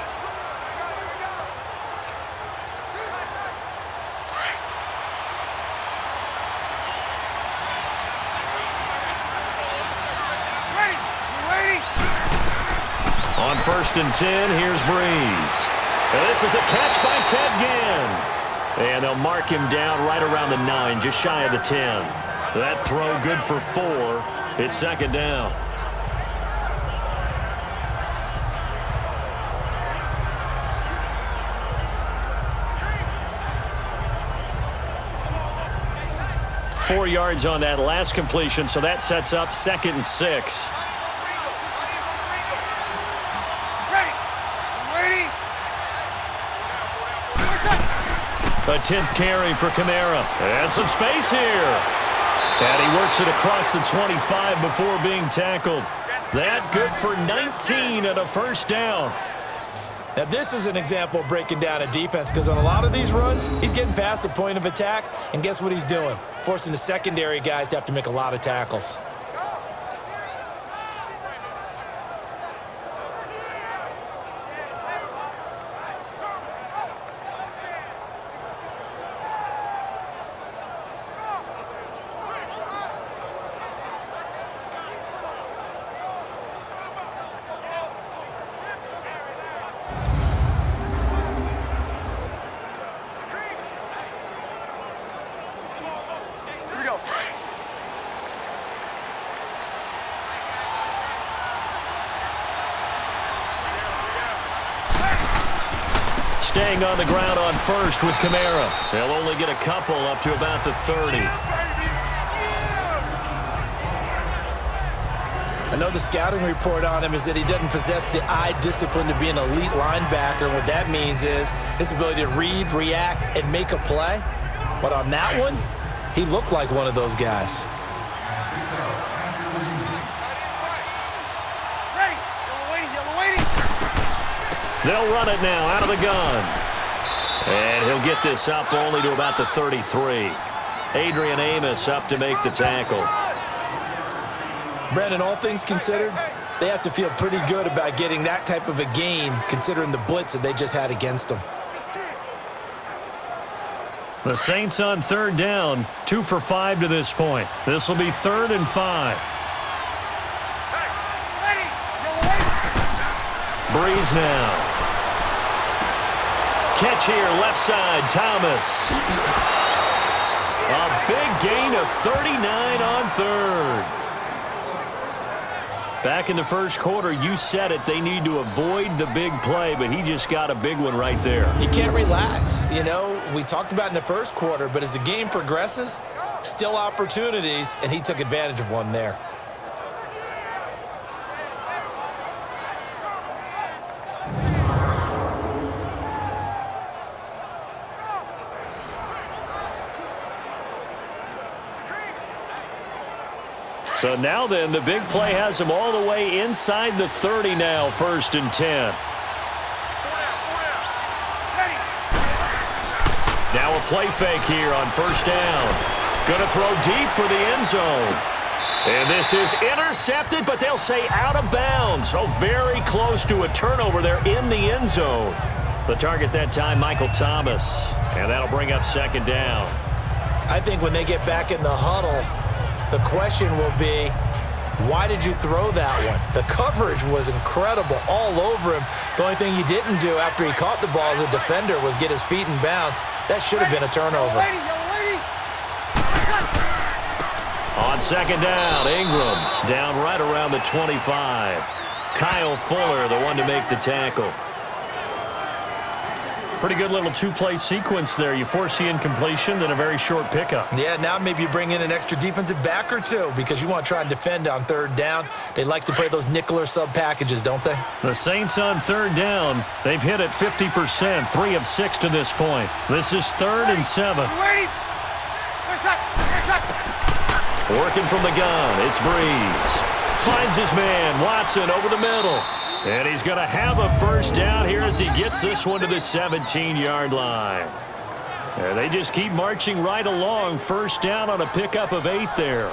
On first and 10, here's Brees. And this is a catch by Ted Ginn. And they'll mark him down right around the 9, just shy of the 10. That throw good for 4. It's second down. Four yards on that last completion, so that sets up second and 6. A 10th carry for Kamara. And some space here. And he works it across the 25 before being tackled. That good for 19 and a first down. Now, this is an example of breaking down a defense, because on a lot of these runs, he's getting past the point of attack, and guess what he's doing? Forcing the secondary guys to have to make a lot of tackles. staying on the ground on first with Kamara. They'll only get a couple up to about the 30. I know the scouting report on him is that he doesn't possess the eye discipline to be an elite linebacker. And what that means is his ability to read, react, and make a play. But on that one, he looked like one of those guys. They'll run it now out of the gun. And he'll get this up only to about the 33. Adrian Amos up to make the tackle. Brandon, all things considered, they have to feel pretty good about getting that type of a gain considering the blitz that they just had against them. The Saints on third down, 2 for 5 to this point. This will be 3rd and 5. Brees now. Catch here, left side, Thomas. A big gain of 39 on third. Back in the first quarter, you said it, they need to avoid the big play, but he just got a big one right there. You can't relax. You know, we talked about in the first quarter, but as the game progresses, still opportunities, and he took advantage of one there. So now then, the big play has him all the way inside the 30 now, 1st and 10. Now a play fake here on 1st down. Going to throw deep for the end zone. And this is intercepted, but they'll say out of bounds. Oh, very close to a turnover there in the end zone. The target that time, Michael Thomas. And that'll bring up 2nd down. I think when they get back in the huddle, the question will be, why did you throw that one? The coverage was incredible all over him. The only thing he didn't do after he caught the ball as a defender was get his feet in bounds. That should have been a turnover. On 2nd down, Ingram down right around the 25. Kyle Fuller, the one to make the tackle. Pretty good little 2-play sequence there. You force the incompletion, then a very short pickup. Yeah, now maybe you bring in an extra defensive back or two because you want to try and defend on 3rd down. They like to play those nickel or sub packages, don't they? The Saints on 3rd down. They've hit it 50%, 3 of 6 to this point. This is 3rd and 7. Working from the gun, it's Brees. Finds his man, Watson, over the middle. And he's going to have a 1st down here as he gets this one to the 17-yard line. And they just keep marching right along. 1st down on a pickup of 8 there.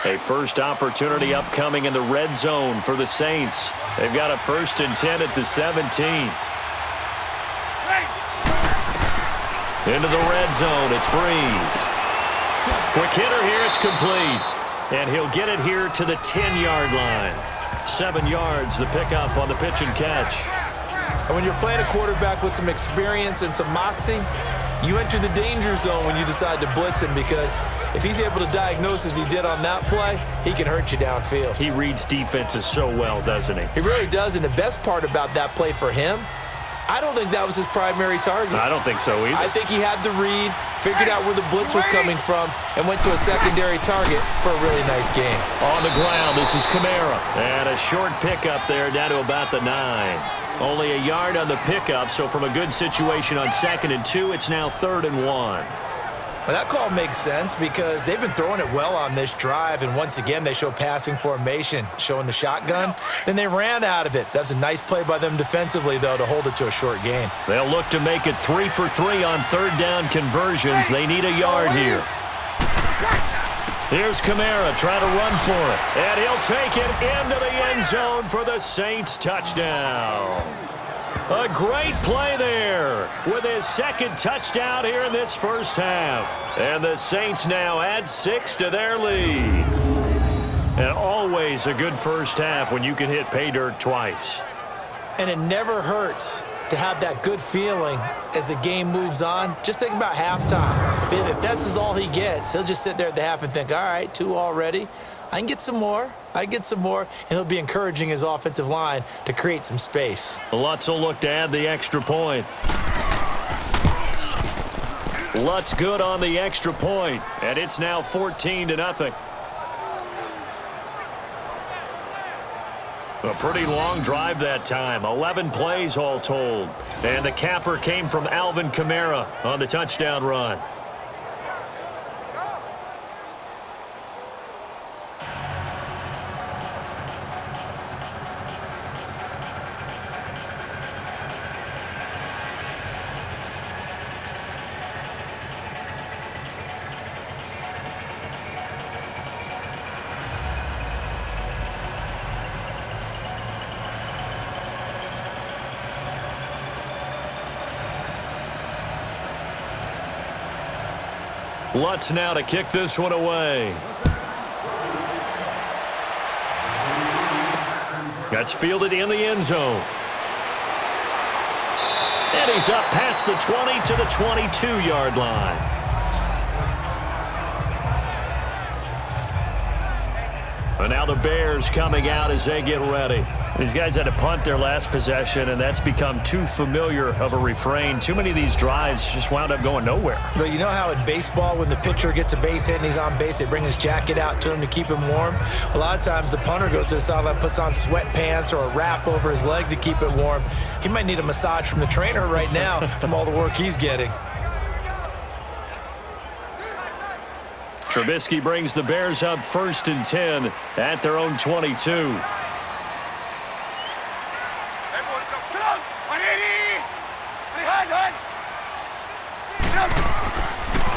A first opportunity upcoming in the red zone for the Saints. They've got a 1st and 10 at the 17. Into the red zone, it's Brees. Quick hitter here, it's complete. And he'll get it here to the 10-yard line. 7 yards, the pickup on the pitch and catch. And when you're playing a quarterback with some experience and some moxie, you enter the danger zone when you decide to blitz him because if he's able to diagnose as he did on that play, he can hurt you downfield. He reads defenses so well, doesn't he? He really does, and the best part about that play for him, I don't think that was his primary target. I don't think so either. I think he had the read, figured out where the blitz was coming from, and went to a secondary target for a really nice game. On the ground, this is Kamara. And a short pickup there down to about the 9. Only a yard on the pickup, so from a good situation on 2nd and 2, it's now 3rd and 1. Well, that call makes sense because they've been throwing it well on this drive, and once again, they show passing formation, showing the shotgun. Then they ran out of it. That was a nice play by them defensively, though, to hold it to a short gain. They'll look to make it 3 for 3 on 3rd down conversions. They need a yard here. Here's Kamara trying to run for it. And he'll take it into the end zone for the Saints touchdown. A great play there with his 2nd touchdown here in this first half. And the Saints now add 6 to their lead. And always a good first half when you can hit pay dirt twice. And it never hurts to have that good feeling as the game moves on. Just think about halftime. If that's all he gets, he'll just sit there at the half and think, all right, 2 already. I can get some more. And he'll be encouraging his offensive line to create some space. Lutz will look to add the extra point. Lutz good on the extra point, and it's now 14-0. A pretty long drive that time, 11 plays all told. And the capper came from Alvin Kamara on the touchdown run. Lutz now to kick this one away. That's fielded in the end zone. And he's up past the 20 to the 22-yard line. And now the Bears coming out as they get ready. These guys had to punt their last possession, and that's become too familiar of a refrain. Too many of these drives just wound up going nowhere. Well, you know how in baseball, when the pitcher gets a base hit and he's on base, they bring his jacket out to him to keep him warm? A lot of times the punter goes to the sideline, puts on sweatpants or a wrap over his leg to keep it warm. He might need a massage from the trainer right now from all the work he's getting. Trubisky brings the Bears up 1st and 10 at their own 22.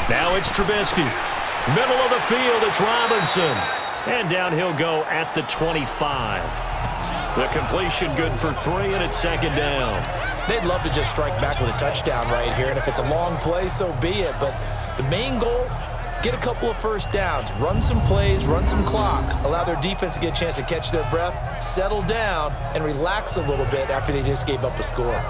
Now it's Trubisky. Middle of the field, it's Robinson. And down he'll go at the 25. The completion good for 3, and it's 2nd down. They'd love to just strike back with a touchdown right here, and if it's a long play, so be it. But the main goal, get a couple of first downs, run some plays, run some clock, allow their defense to get a chance to catch their breath, settle down, and relax a little bit after they just gave up a score.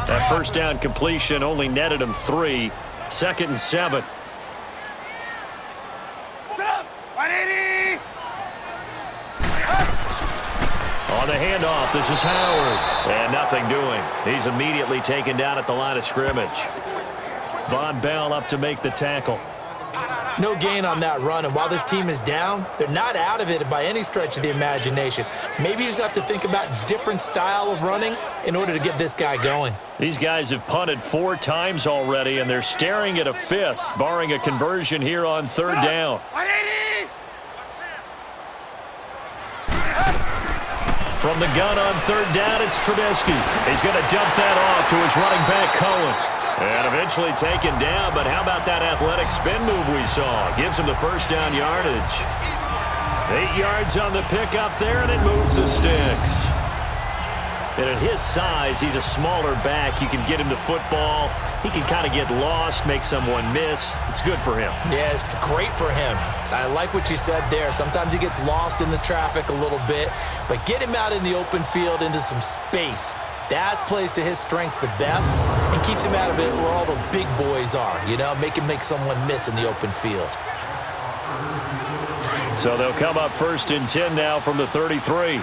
That first down completion only netted him 3. 2nd and 7. On the handoff, this is Howard. And nothing doing. He's immediately taken down at the line of scrimmage. Von Bell up to make the tackle. No gain on that run, and while this team is down, they're not out of it by any stretch of the imagination. Maybe you just have to think about different style of running in order to get this guy going. These guys have punted 4 times already, and they're staring at a 5th, barring a conversion here on 3rd down. From the gun on 3rd down, it's Trubisky. He's going to dump that off to his running back, Cohen. And eventually taken down, but how about that athletic spin move we saw? Gives him the first down yardage. 8 yards on the pickup there, and it moves the sticks. And at his size, he's a smaller back. You can get him to football. He can kind of get lost, make someone miss. It's good for him. Yeah, it's great for him. I like what you said there. Sometimes he gets lost in the traffic a little bit, but get him out in the open field into some space. That plays to his strengths the best and keeps him out of it where all the big boys are, you know, make someone miss in the open field. So they'll come up 1st and 10 now from the 33.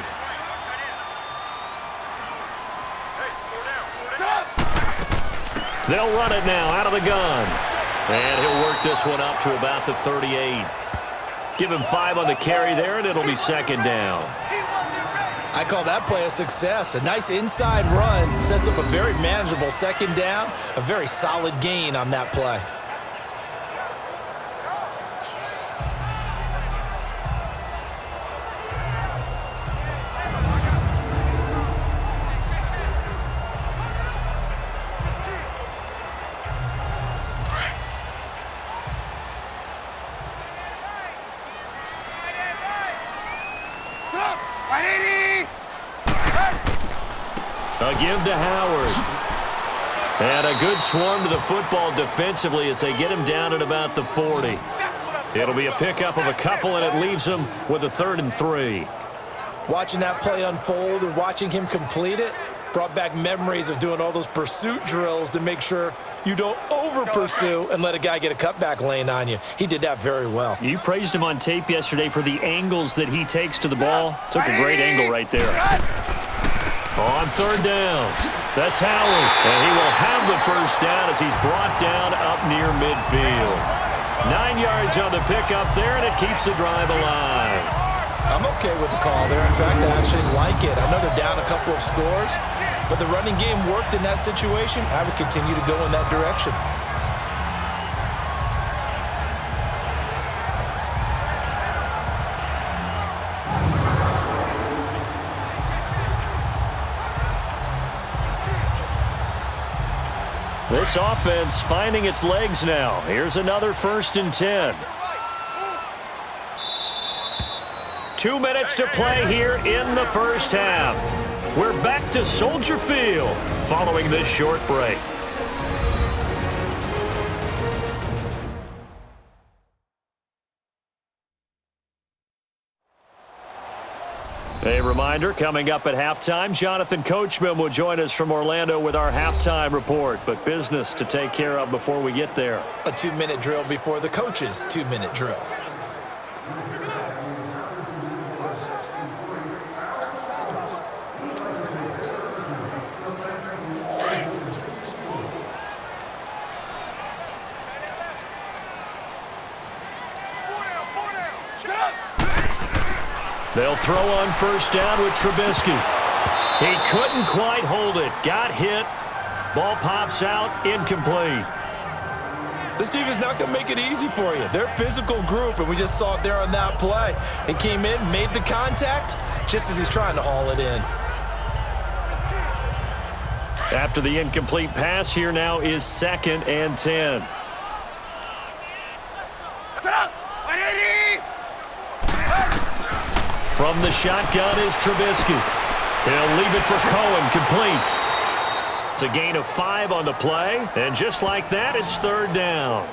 They'll run it now out of the gun. And he'll work this one up to about the 38. Give him 5 on the carry there, and it'll be 2nd down. I call that play a success. A nice inside run sets up a very manageable 2nd down, a very solid gain on that play. A give to Howard. And a good swarm to the football defensively as they get him down at about the 40. It'll be a pickup of a couple, and it leaves him with a 3rd and 3. Watching that play unfold and watching him complete it brought back memories of doing all those pursuit drills to make sure you don't over-pursue and let a guy get a cutback lane on you. He did that very well. You praised him on tape yesterday for the angles that he takes to the ball. Took a great angle right there. On 3rd down, that's Howard, and he will have the 1st down as he's brought down up near midfield. 9 yards on the pickup there, and it keeps the drive alive. I'm okay with the call there. In fact, I actually like it. I know they're down a couple of scores, but the running game worked in that situation. I would continue to go in that direction. This offense finding its legs now. Here's another 1st and 10. 2 minutes to play here in the 1st half. We're back to Soldier Field following this short break. A reminder, coming up at halftime, Jonathan Coachman will join us from Orlando with our halftime report. But business to take care of before we get there. A 2-minute drill before the coach's 2-minute drill. They'll throw on 1st down with Trubisky. He couldn't quite hold it. Got hit. Ball pops out. Incomplete. This team is not going to make it easy for you. They're a physical group, and we just saw it there on that play. He came in, made the contact, just as he's trying to haul it in. After the incomplete pass, here now is 2nd and 10. From the shotgun is Trubisky. He'll leave it for Cohen, complete. It's a gain of 5 on the play, and just like that, it's 3rd down.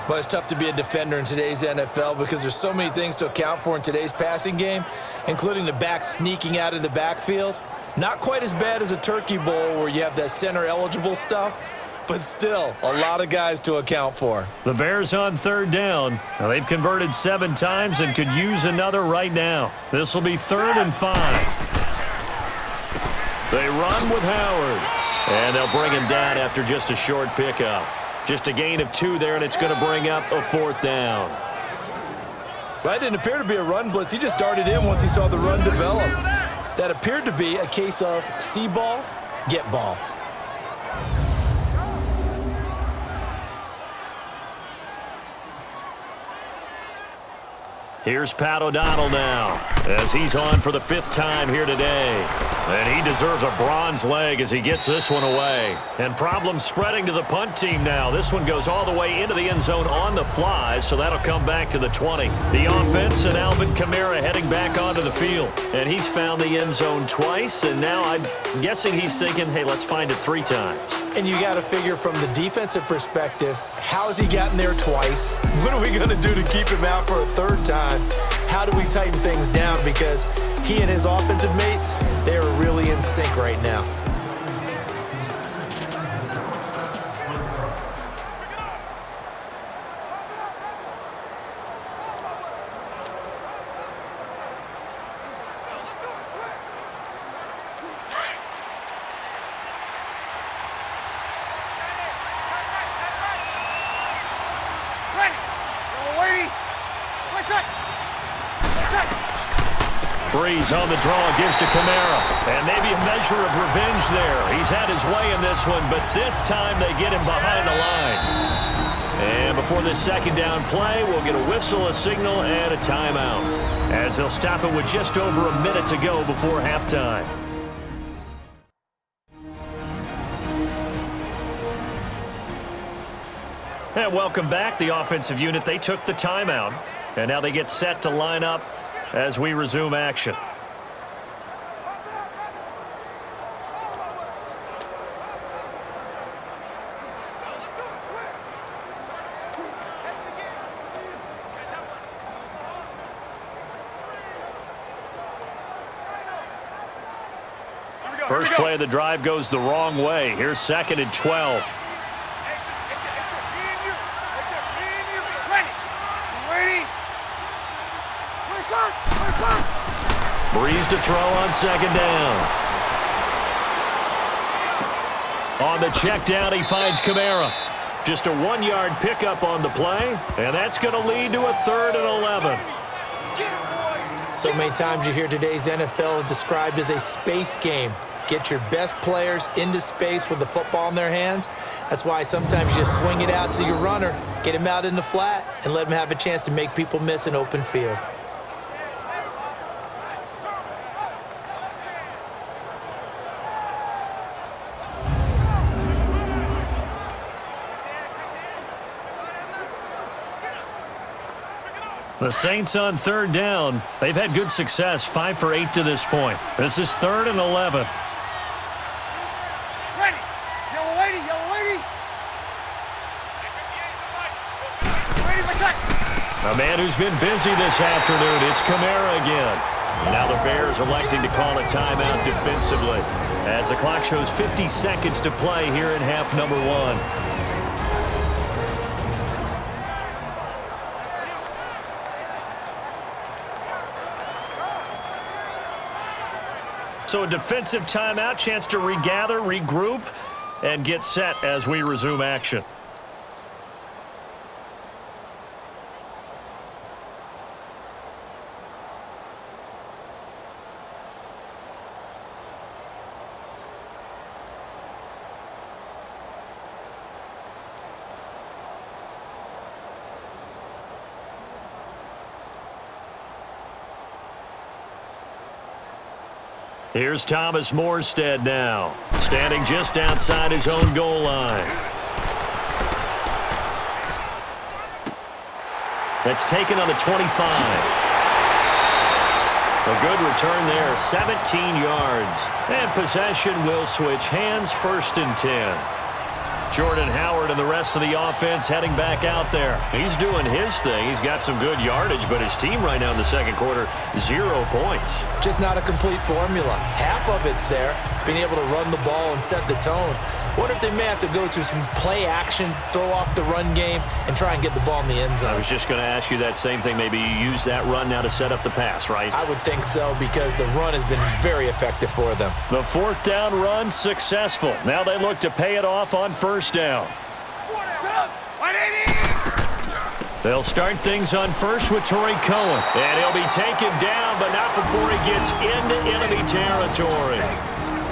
Well, it's tough to be a defender in today's NFL because there's so many things to account for in today's passing game, including the back sneaking out of the backfield. Not quite as bad as a turkey bowl where you have that center-eligible stuff, but still a lot of guys to account for. The Bears on 3rd down. Now, they've converted 7 times and could use another right now. This will be 3rd and 5. They run with Howard, and they'll bring him down after just a short pickup. Just a gain of 2 there, and it's going to bring up a 4th down. Well, that didn't appear to be a run blitz. He just darted in once he saw the run develop. That appeared to be a case of see ball, get ball. Here's Pat O'Donnell now as he's on for the 5th time here today. And he deserves a bronze leg as he gets this one away. And problems spreading to the punt team now. This one goes all the way into the end zone on the fly, so that'll come back to the 20. The offense and Alvin Kamara heading back onto the field. And he's found the end zone twice, and now I'm guessing he's thinking, hey, let's find it 3 times. And you got to figure from the defensive perspective, how has he gotten there twice? What are we going to do to keep him out for a 3rd time? How do we tighten things down? Because he and his offensive mates, they are really in sync right now. Brees on the draw, gives to Kamara. And maybe a measure of revenge there. He's had his way in this one, but this time they get him behind the line. And before this 2nd down play, we'll get a whistle, a signal, and a timeout, as they'll stop it with just over a minute to go before halftime. And welcome back. The offensive unit, they took the timeout, and now they get set to line up as we resume action. First play of the drive goes the wrong way. Here's 2nd and 12. It's just me and you. It's just me and you. Ready. Ready. Brees to throw on 2nd down. On the check down, he finds Kamara. Just a 1-yard pickup on the play, and that's going to lead to a 3rd and 11. So many times you hear today's NFL described as a space game. Get your best players into space with the football in their hands. That's why sometimes you just swing it out to your runner, get him out in the flat, and let him have a chance to make people miss an open field. The Saints on 3rd down. They've had good success, 5 for 8 to this point. This is 3rd and 11. Ready. Yellow lady. Ready for check. A man who's been busy this afternoon. It's Kamara again. Now the Bears electing to call a timeout defensively as the clock shows 50 seconds to play here in half number 1. So a defensive timeout, chance to regather, regroup, and get set as we resume action. Here's Thomas Morstead now, standing just outside his own goal line. That's taken on the 25. A good return there, 17 yards. And possession will switch hands, 1st and 10. Jordan Howard and the rest of the offense heading back out there. He's doing his thing. He's got some good yardage, but his team right now in the 2nd quarter, 0 points. Just not a complete formula. Half of it's there, being able to run the ball and set the tone. Wonder if they may have to go to some play action, throw off the run game, and try and get the ball in the end zone. I was just going to ask you that same thing. Maybe you use that run now to set up the pass, right? I would think so, because the run has been very effective for them. The 4th down run successful. Now they look to pay it off on 1st down. They'll start things on 1st with Torrey Cohen. And he'll be taken down, but not before he gets into enemy territory.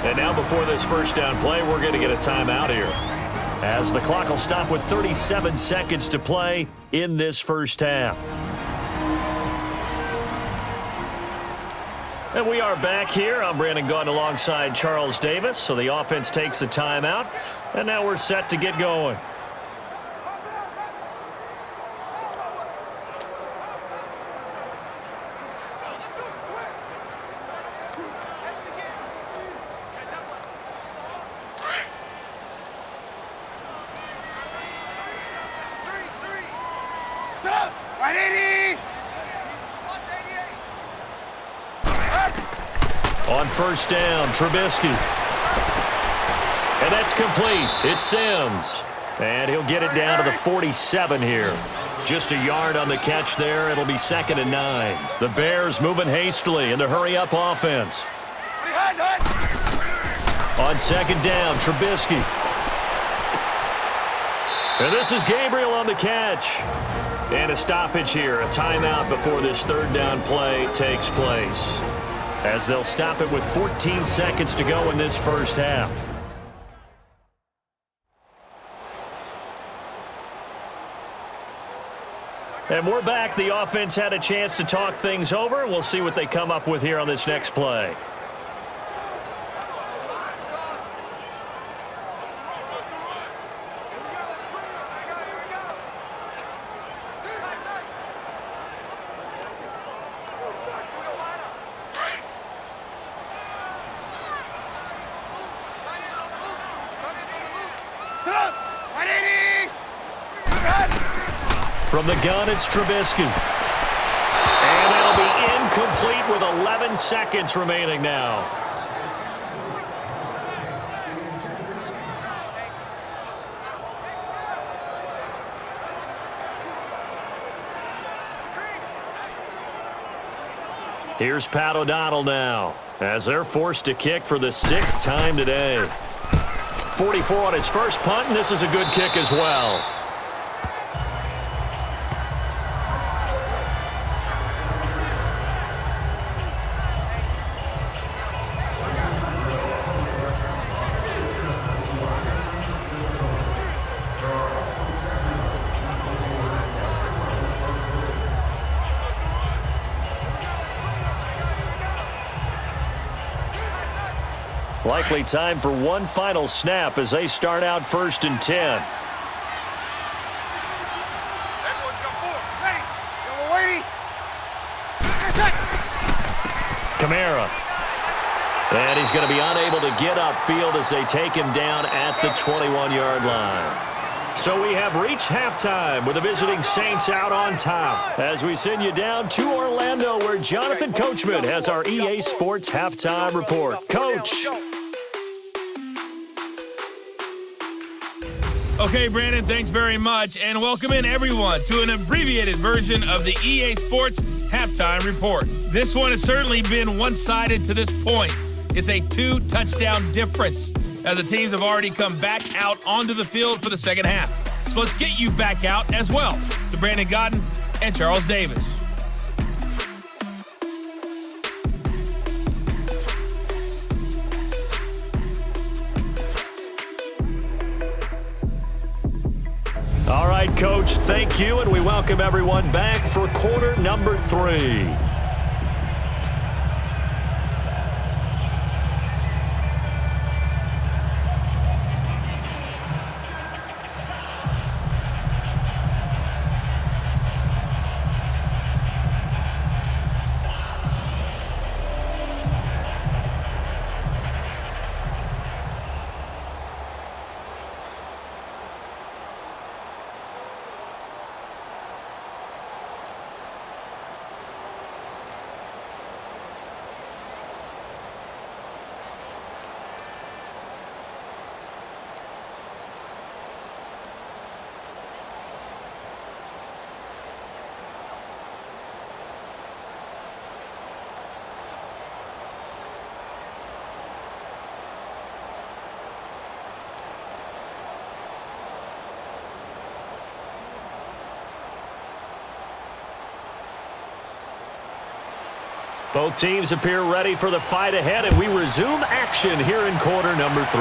And now before this 1st down play, we're going to get a timeout here, as the clock will stop with 37 seconds to play in this 1st half. And we are back here. I'm Brandon Gaudin alongside Charles Davis. So the offense takes the timeout, and now we're set to get going. On 1st down, Trubisky. And that's complete. It's Sims. And he'll get it down to the 47 here. Just a yard on the catch there. It'll be 2nd and 9. The Bears moving hastily in the hurry-up offense. On 2nd down, Trubisky. And this is Gabriel on the catch. And a stoppage here, a timeout before this 3rd down play takes place, as they'll stop it with 14 seconds to go in this 1st half. And we're back. The offense had a chance to talk things over. We'll see what they come up with here on this next play. From the gun, it's Trubisky. And that'll be incomplete with 11 seconds remaining now. Here's Pat O'Donnell now as they're forced to kick for the 6th time today. 44 on his first punt, and this is a good kick as well. Likely time for one final snap as they start out 1st and 10. Everyone come forward. Ready. You're waiting. Kamara. And he's going to be unable to get upfield as they take him down at the 21-yard line. So we have reached halftime with the visiting Saints out on top as we send you down to Orlando where Jonathan Coachman has our EA Sports halftime report. Coach. Okay, Brandon, thanks very much, and welcome in everyone to an abbreviated version of the EA Sports Halftime Report. This one has certainly been one-sided to this point. It's a 2-touchdown difference as the teams have already come back out onto the field for the second half. So let's get you back out as well to Brandon Godden and Charles Davis. All right, Coach, thank you, and we welcome everyone back for quarter number 3. Both teams appear ready for the fight ahead, and we resume action here in quarter number 3.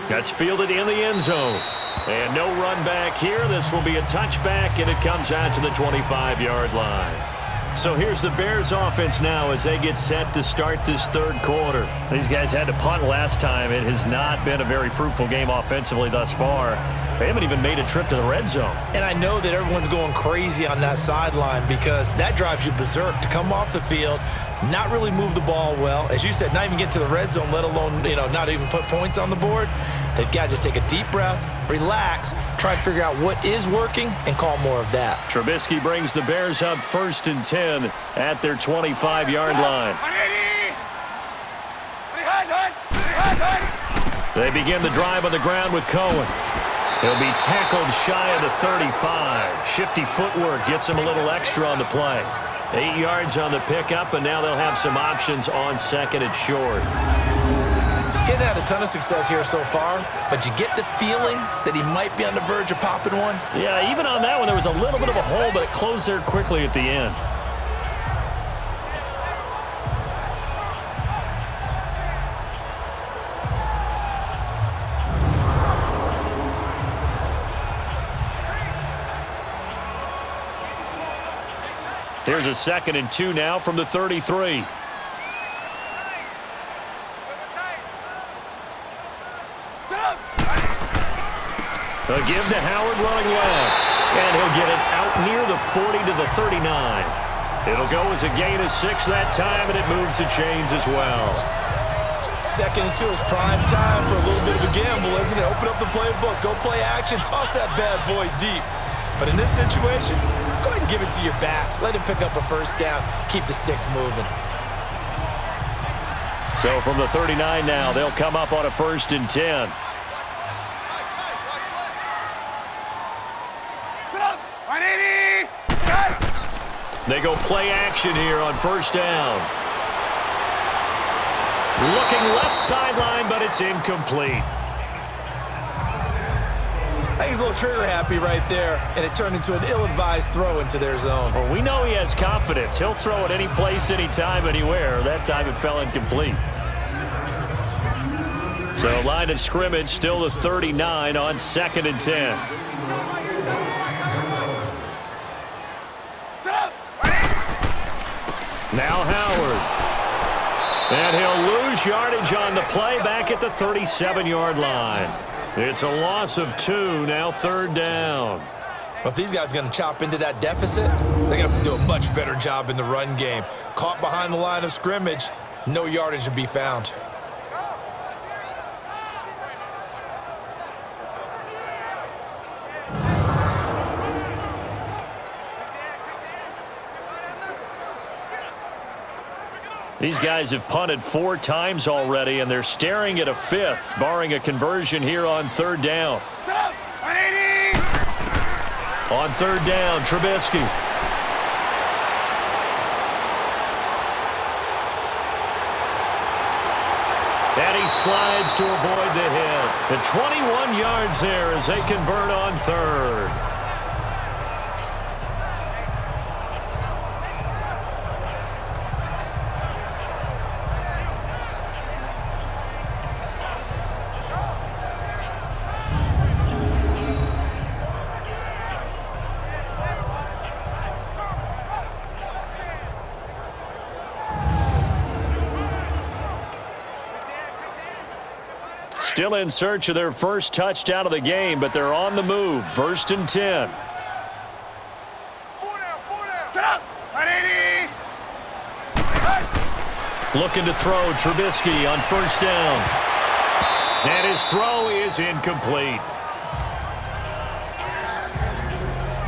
That's fielded in the end zone. And no run back here. This will be a touchback, and it comes out to the 25-yard line. So here's the Bears offense now as they get set to start this third quarter. These guys had to punt last time. It has not been a very fruitful game offensively thus far. They haven't even made a trip to the red zone. And I know that everyone's going crazy on that sideline because that drives you berserk to come off the field, not really move the ball well. As you said, not even get to the red zone, let alone, not even put points on the board. They've got to just take a deep breath, relax, try and figure out what is working, and call more of that. Trubisky brings the Bears up 1st and 10 at their 25-yard line. They begin the drive on the ground with Cohen. He'll be tackled shy of the 35. Shifty footwork gets him a little extra on the play. 8 yards on the pickup, and now they'll have some options on 2nd and short. He's had a ton of success here so far, but you get the feeling that he might be on the verge of popping one. Yeah, even on that one, there was a little bit of a hole, but it closed there quickly at the end. Here's a 2nd and 2 now from the 33. A give to Howard running left. And he'll get it out near the 40 to the 39. It'll go as a gain of 6 that time, and it moves the chains as well. 2nd and 2 is prime time for a little bit of a gamble, isn't it? Open up the playbook, go play action, toss that bad boy deep. But in this situation, go ahead and give it to your back. Let him pick up a first down. Keep the sticks moving. So from the 39 now, they'll come up on a 1st and 10. They go play action here on first down. Looking left sideline, but it's incomplete. I think he's a little trigger happy right there, and it turned into an ill-advised throw into their zone. Well, we know he has confidence. He'll throw it any place, anytime, anywhere. That time it fell incomplete. So line of scrimmage still the 39 on 2nd and 10. Now Howard. And he'll lose yardage on the play back at the 37-yard line. It's a loss of 2, now 3rd down. Well, if these guys are going to chop into that deficit, they're going to have to do a much better job in the run game. Caught behind the line of scrimmage, no yardage to be found. These guys have punted 4 times already, and they're staring at a 5th, barring a conversion here on 3rd down. On 3rd down, Trubisky. And he slides to avoid the hit. And 21 yards there as they convert on 3rd. Still in search of their first touchdown of the game, but they're on the move. 1st and 10. Looking to throw, Trubisky on 1st down. And his throw is incomplete.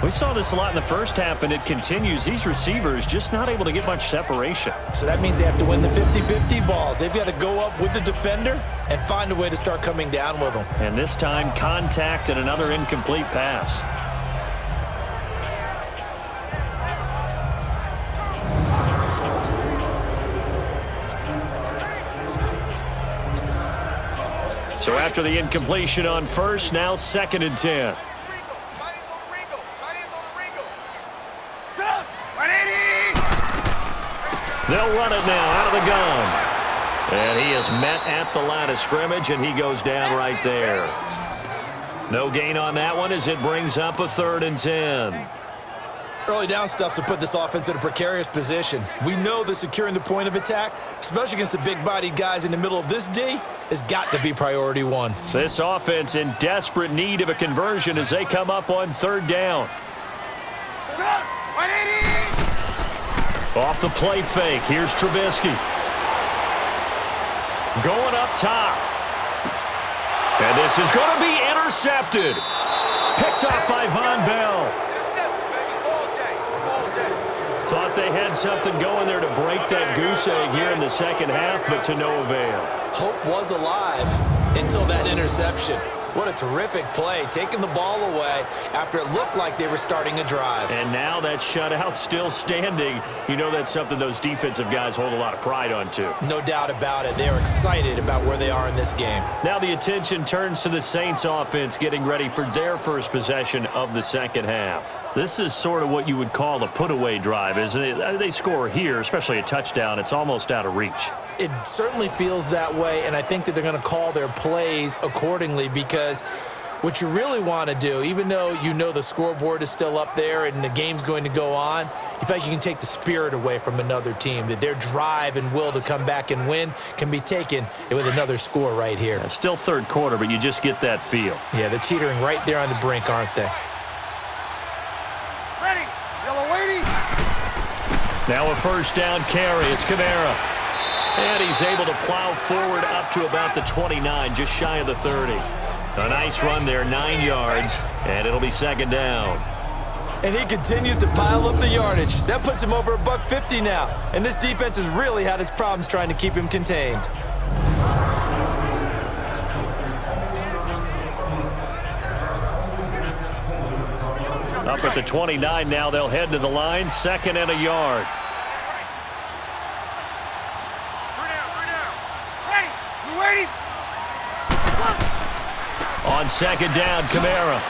We saw this a lot in the first half, and it continues. These receivers just not able to get much separation. So that means they have to win the 50-50 balls. They've got to go up with the defender and find a way to start coming down with them. And this time, contact and another incomplete pass. So after the incompletion on 1st, now 2nd and 10. They'll run it now out of the gun. And he is met at the line of scrimmage, and he goes down right there. No gain on that one as it brings up a 3rd and 10. Early down stuff will put this offense in a precarious position. We know that securing the point of attack, especially against the big-bodied guys in the middle of this D, has got to be priority 1. This offense in desperate need of a conversion as they come up on 3rd down. Off the play fake, here's Trubisky. Going up top. And this is going to be intercepted. Picked off by Von Bell. Thought they had something going there to break that goose egg here in the second half, but to no avail. Hope was alive until that interception. What a terrific play, taking the ball away after it looked like they were starting a drive. And now that shutout still standing. You know that's something those defensive guys hold a lot of pride on, too. No doubt about it. They are excited about where they are in this game. Now the attention turns to the Saints offense getting ready for their first possession of the second half. This is sort of what you would call a put-away drive, isn't it? They score here, especially a touchdown. It's almost out of reach. It certainly feels that way, and I think that they're going to call their plays accordingly because what you really want to do, even though you know the scoreboard is still up there and the game's going to go on, you feel like you can take the spirit away from another team, that their drive and will to come back and win can be taken with another score right here. It's still third quarter, but you just get that feel. Yeah, they're teetering right there on the brink, aren't they? Ready, yellow lady. Now a first down carry. It's Kamara. And he's able to plow forward up to about the 29, just shy of the 30. A nice run there, 9 yards, and it'll be second down. And he continues to pile up the yardage. That puts him over $150 now. And this defense has really had its problems trying to keep him contained. Up at the 29 now, they'll head to the line, 2nd and a yard. Ready. You waiting? On 2nd down, Kamara.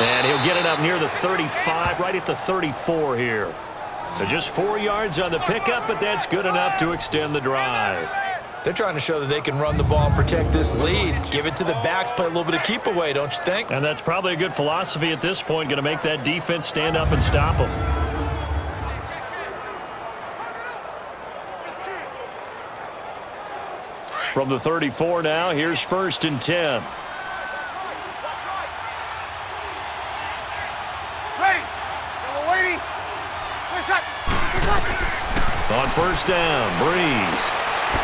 And he'll get it up near the 35, right at the 34 here. So just 4 yards on the pickup, but that's good enough to extend the drive. They're trying to show that they can run the ball and protect this lead. Give it to the backs, play a little bit of keep away, don't you think? And that's probably a good philosophy at this point, going to make that defense stand up and stop them. From the 34 now, here's 1st and 10. Ready. We're waiting. On 1st down, Brees.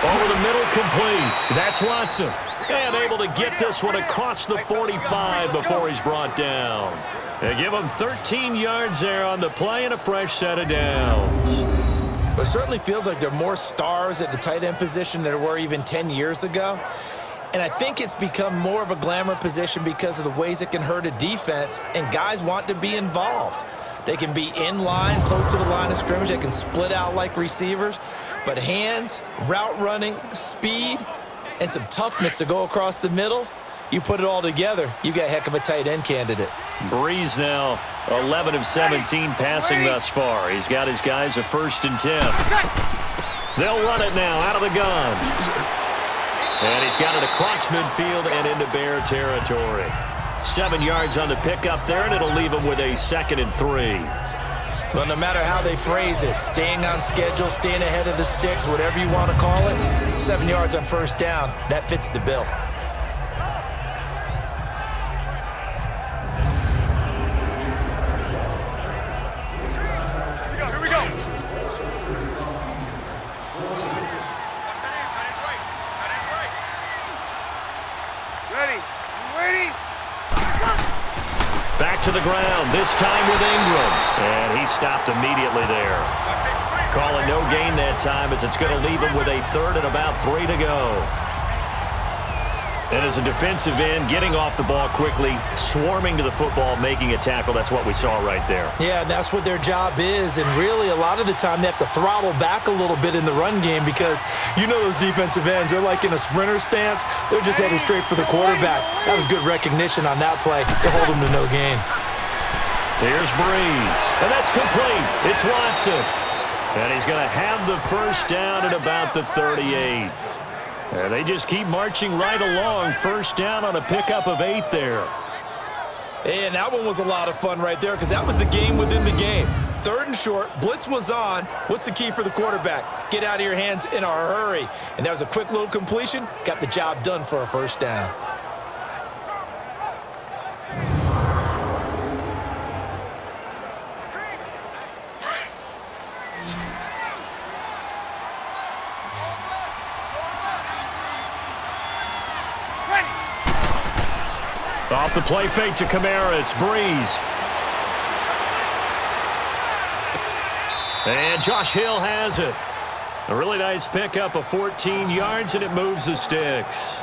Over the middle, complete. That's Watson. And able to get this one across the 45 before he's brought down. They give him 13 yards there on the play and a fresh set of downs. It certainly feels like there are more stars at the tight end position than there were even 10 years ago. And I think it's become more of a glamour position because of the ways it can hurt a defense, and guys want to be involved. They can be in line, close to the line of scrimmage. They can split out like receivers. But hands, route running, speed, and some toughness to go across the middle, you put it all together, you got a heck of a tight end candidate. Brees now 11 of 17 passing thus far. He's got his guys a 1st and 10. They'll run it now out of the gun. And he's got it across midfield and into Bear territory. 7 yards on the pickup there, and it'll leave him with a 2nd and 3. Well, no matter how they phrase it, staying on schedule, staying ahead of the sticks, whatever you want to call it, 7 yards on 1st down, that fits the bill. Here we go. Ready. You waiting? Back to the ground, this time with Ingram. And he stopped immediately there. Calling no gain that time as it's going to leave him with a 3rd and about 3 to go. And as a defensive end, getting off the ball quickly, swarming to the football, making a tackle, that's what we saw right there. Yeah, and that's what their job is. And really, a lot of the time, they have to throttle back a little bit in the run game because you know those defensive ends, they're like in a sprinter stance. They're just headed straight for the quarterback. That was good recognition on that play to hold them to no gain. Here's Brees, and that's complete. It's Watson. And he's going to have the 1st down at about the 38. And they just keep marching right along. 1st down on a pickup of 8 there. And that one was a lot of fun right there because that was the game within the game. 3rd and short, blitz was on. What's the key for the quarterback? Get out of your hands in a hurry. And that was a quick little completion. Got the job done for a 1st down. Off the play fake to Kamara, it's Brees. And Josh Hill has it. A really nice pickup of 14 yards, and it moves the sticks.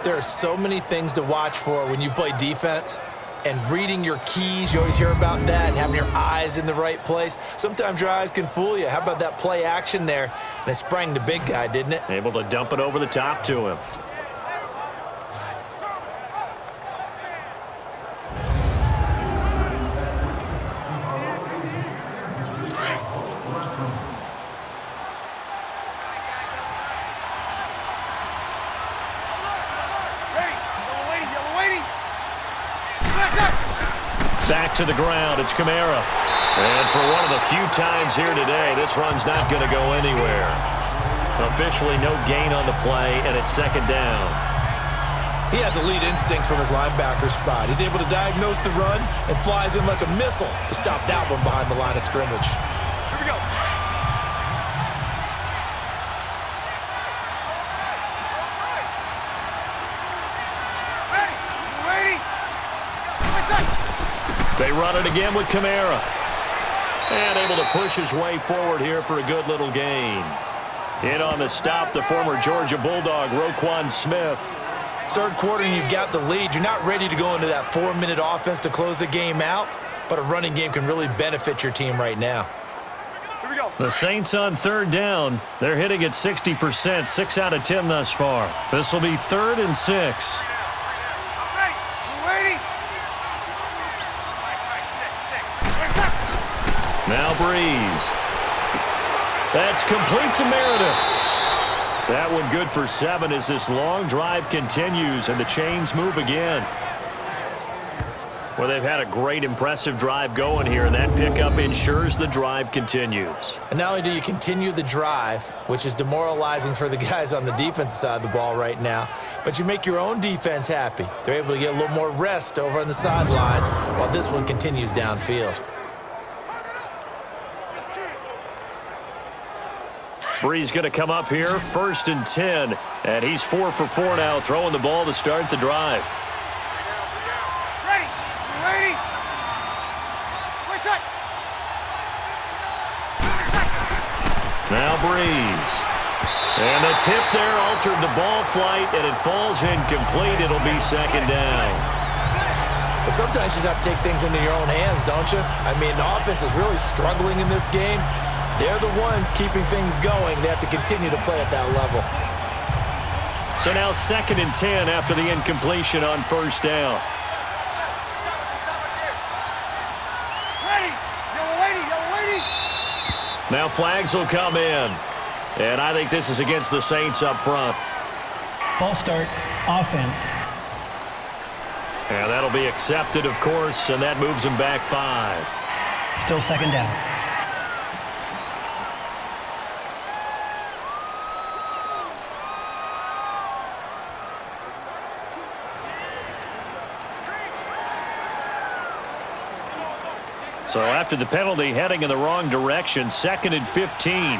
There are so many things to watch for when you play defense. And reading your keys, you always hear about that, and having your eyes in the right place. Sometimes your eyes can fool you. How about that play action there? And it sprang the big guy, didn't it? Able to dump it over the top to him. Back to the ground, it's Kamara. And for one of the few times here today, this run's not going to go anywhere. Officially no gain on the play, and it's 2nd down. He has elite instincts from his linebacker spot. He's able to diagnose the run and flies in like a missile to stop that one behind the line of scrimmage. Here we go. Ready? They run it again with Kamara. And able to push his way forward here for a good little gain. In on the stop, the former Georgia Bulldog, Roquan Smith. Third quarter and you've got the lead. You're not ready to go into that 4-minute offense to close the game out, but a running game can really benefit your team right now. Here we go. The Saints on third down. They're hitting at 60%, 6 out of 10 thus far. This will be 3rd and 6. Hey, you waiting? Now Brees. That's complete to Meredith. That one good for 7 as this long drive continues and the chains move again. Well, they've had a great, impressive drive going here, and that pickup ensures the drive continues. And not only do you continue the drive, which is demoralizing for the guys on the defensive side of the ball right now, but you make your own defense happy. They're able to get a little more rest over on the sidelines while this one continues downfield. Brees going to come up here, 1st and 10, and he's 4 for 4 now, throwing the ball to start the drive. Ready? You waiting? Wait a sec. Now Brees. And the tip there altered the ball flight, and it falls incomplete. It'll be 2nd down. But sometimes you just have to take things into your own hands, don't you? I mean, the offense is really struggling in this game. They're the ones keeping things going. They have to continue to play at that level. So now 2nd and 10 after the incompletion on 1st down. Ready? You're waiting. You're waiting. Now flags will come in. And I think this is against the Saints up front. False start, offense. And that'll be accepted, of course, and that moves them back 5. Still 2nd down. So after the penalty, heading in the wrong direction, 2nd and 15.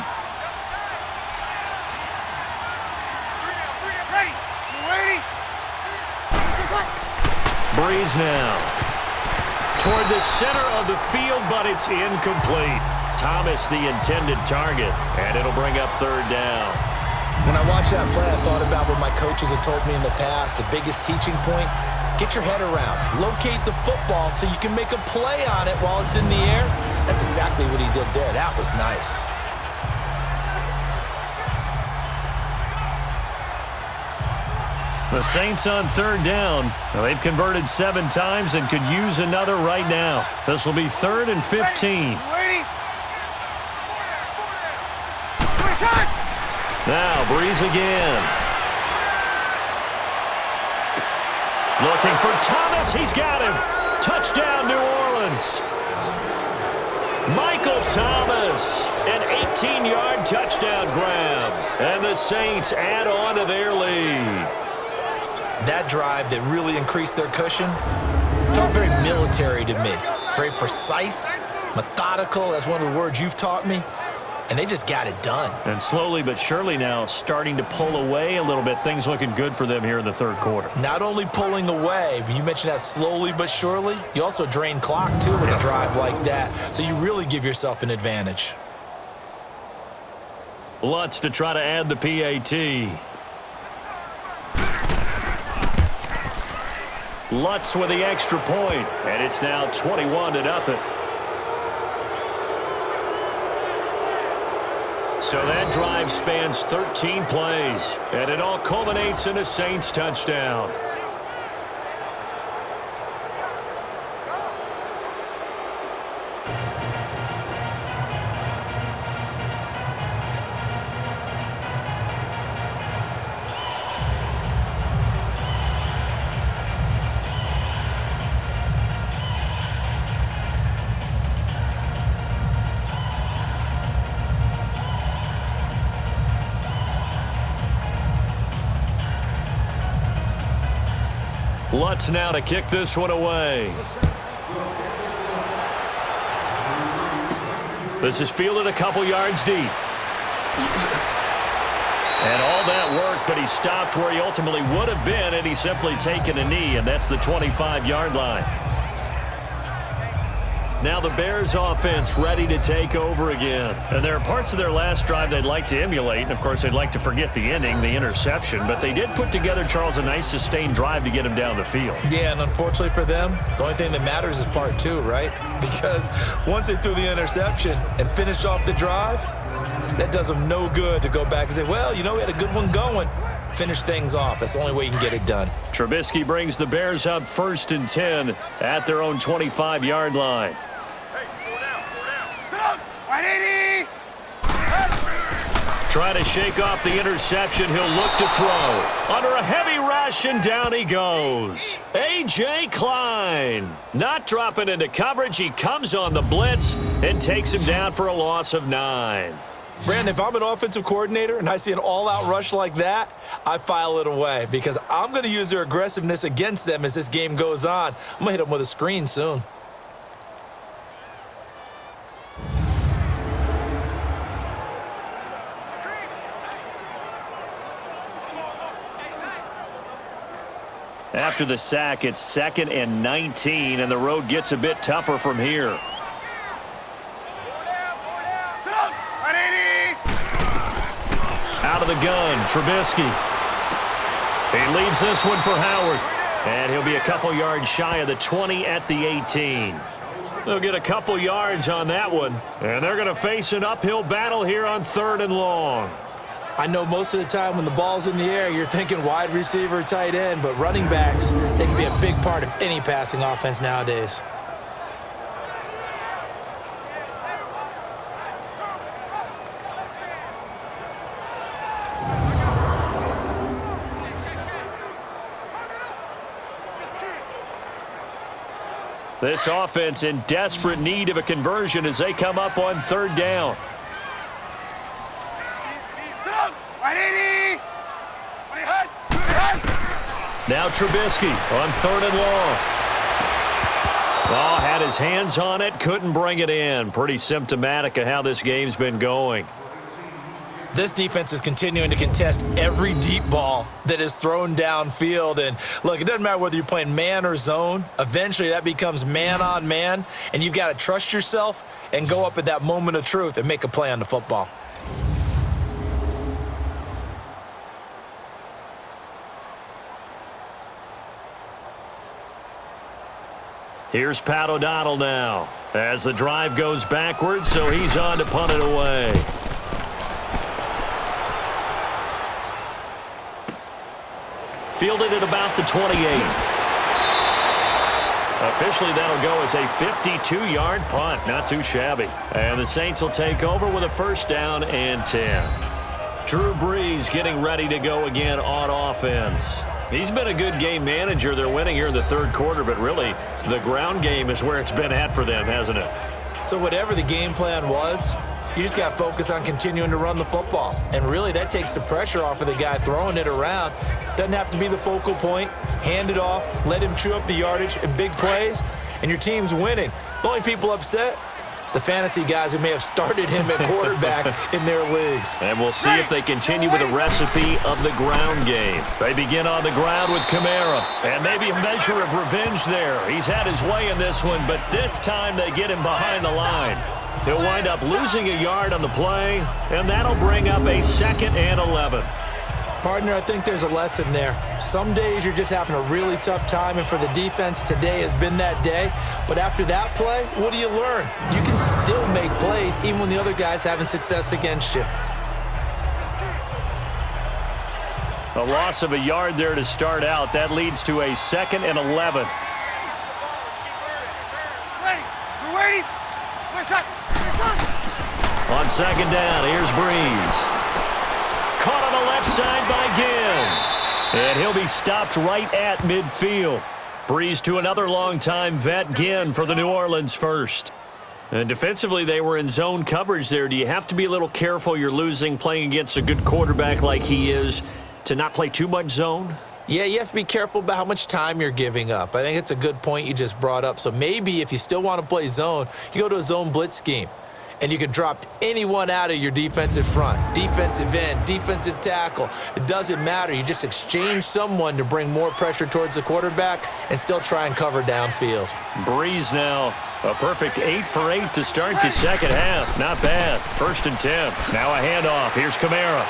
Ready? You waiting? Brees now. Toward the center of the field, but it's incomplete. Thomas the intended target, and it'll bring up 3rd down. When I watched that play, I thought about what my coaches had told me in the past. The biggest teaching point, get your head around. Locate the football so you can make a play on it while it's in the air. That's exactly what he did there. That was nice. The Saints on 3rd down. Now, they've converted 7 times and could use another right now. This will be 3rd and 15. You waiting? Now Brees again. Looking for Thomas. He's got him. Touchdown, New Orleans. Michael Thomas, an 18-yard touchdown grab. And the Saints add on to their lead. That drive that really increased their cushion felt very military to me. Very precise, methodical, that's one of the words you've taught me. And they just got it done. And slowly but surely now starting to pull away a little bit. Things looking good for them here in the 3rd quarter. Not only pulling away, but you mentioned that slowly but surely. You also drain clock, too, with a drive like that. So you really give yourself an advantage. Lutz to try to add the PAT. Lutz with the extra point, and it's now 21-0. So that drive spans 13 plays, and it all culminates in a Saints touchdown. Lutz now to kick this one away. This is fielded a couple yards deep. And all that work, but he stopped where he ultimately would have been, and he's simply taken a knee, and that's the 25-yard line. Now the Bears offense ready to take over again. And there are parts of their last drive they'd like to emulate. And, of course, they'd like to forget the ending, the interception. But they did put together, Charles, a nice sustained drive to get him down the field. Yeah, and unfortunately for them, the only thing that matters is part two, right? Because once they threw the interception and finished off the drive, that does them no good to go back and say, well, you know, we had a good one going. Finish things off. That's the only way you can get it done. Trubisky brings the Bears up 1st and 10 at their own 25-yard line. Trying to shake off the interception. He'll look to throw. Under a heavy rush, and down he goes. A.J. Klein not dropping into coverage. He comes on the blitz and takes him down for a loss of 9. Brandon, if I'm an offensive coordinator and I see an all-out rush like that, I file it away because I'm going to use their aggressiveness against them as this game goes on. I'm going to hit them with a screen soon. After the sack, it's 2nd and 19, and the road gets a bit tougher from here. Out of the gun, Trubisky. He leaves this one for Howard. And he'll be a couple yards shy of the 20 at the 18. They'll get a couple yards on that one. And they're going to face an uphill battle here on 3rd and long. I know most of the time when the ball's in the air, you're thinking wide receiver, tight end, but running backs, they can be a big part of any passing offense nowadays. This offense in desperate need of a conversion as they come up on 3rd down. Now Trubisky on 3rd and long. Oh, had his hands on it, couldn't bring it in. Pretty symptomatic of how this game's been going. This defense is continuing to contest every deep ball that is thrown downfield. And look, it doesn't matter whether you're playing man or zone. Eventually that becomes man on man, and you've got to trust yourself and go up at that moment of truth and make a play on the football. Here's Pat O'Donnell now as the drive goes backwards, so he's on to punt it away. Fielded at about the 28. Officially, that'll go as a 52-yard punt. Not too shabby. And the Saints will take over with a 1st down and 10. Drew Brees getting ready to go again on offense. He's been a good game manager. They're winning here in the 3rd quarter, but really the ground game is where it's been at for them, hasn't it? So whatever the game plan was, you just got to focus on continuing to run the football. And really that takes the pressure off of the guy throwing it around. Doesn't have to be the focal point. Hand it off, let him chew up the yardage in big plays, and your team's winning. The only people upset, the fantasy guys who may have started him at quarterback in their leagues. And we'll see if they continue with a recipe of the ground game. They begin on the ground with Kamara. And maybe a measure of revenge there. He's had his way in this one, but this time they get him behind the line. He'll wind up losing a yard on the play, and that'll bring up a 2nd and 11. Partner, I think there's a lesson there. Some days you're just having a really tough time, and for the defense, today has been that day. But after that play, what do you learn? You can still make plays even when the other guy's having success against you. A loss of a yard there to start out. That leads to a 2nd and 11. On 2nd down, here's Brees. Caught on the left side by Ginn. And he'll be stopped right at midfield. Brees to another longtime vet, Ginn, for the New Orleans first. And defensively, they were in zone coverage there. Do you have to be a little careful? You're losing playing against a good quarterback like he is to not play too much zone? Yeah, you have to be careful about how much time you're giving up. I think it's a good point you just brought up. So maybe if you still want to play zone, you go to a zone blitz scheme. And you can drop anyone out of your defensive front, defensive end, defensive tackle. It doesn't matter. You just exchange someone to bring more pressure towards the quarterback and still try and cover downfield. Brees now A perfect 8 for 8 to start the second half. Not bad. 1st and 10. Now a handoff. Here's Kamara.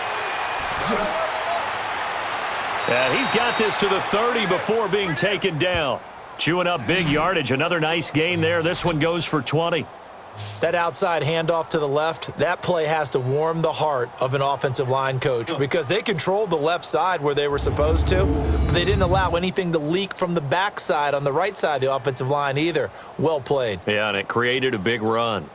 And he's got this to the 30 before being taken down. Chewing up big yardage. Another nice gain there. This one goes for 20. That outside handoff to the left, that play has to warm the heart of an offensive line coach because they controlled the left side where they were supposed to, but they didn't allow anything to leak from the backside on the right side of the offensive line either. Well played. Yeah, and it created a big run.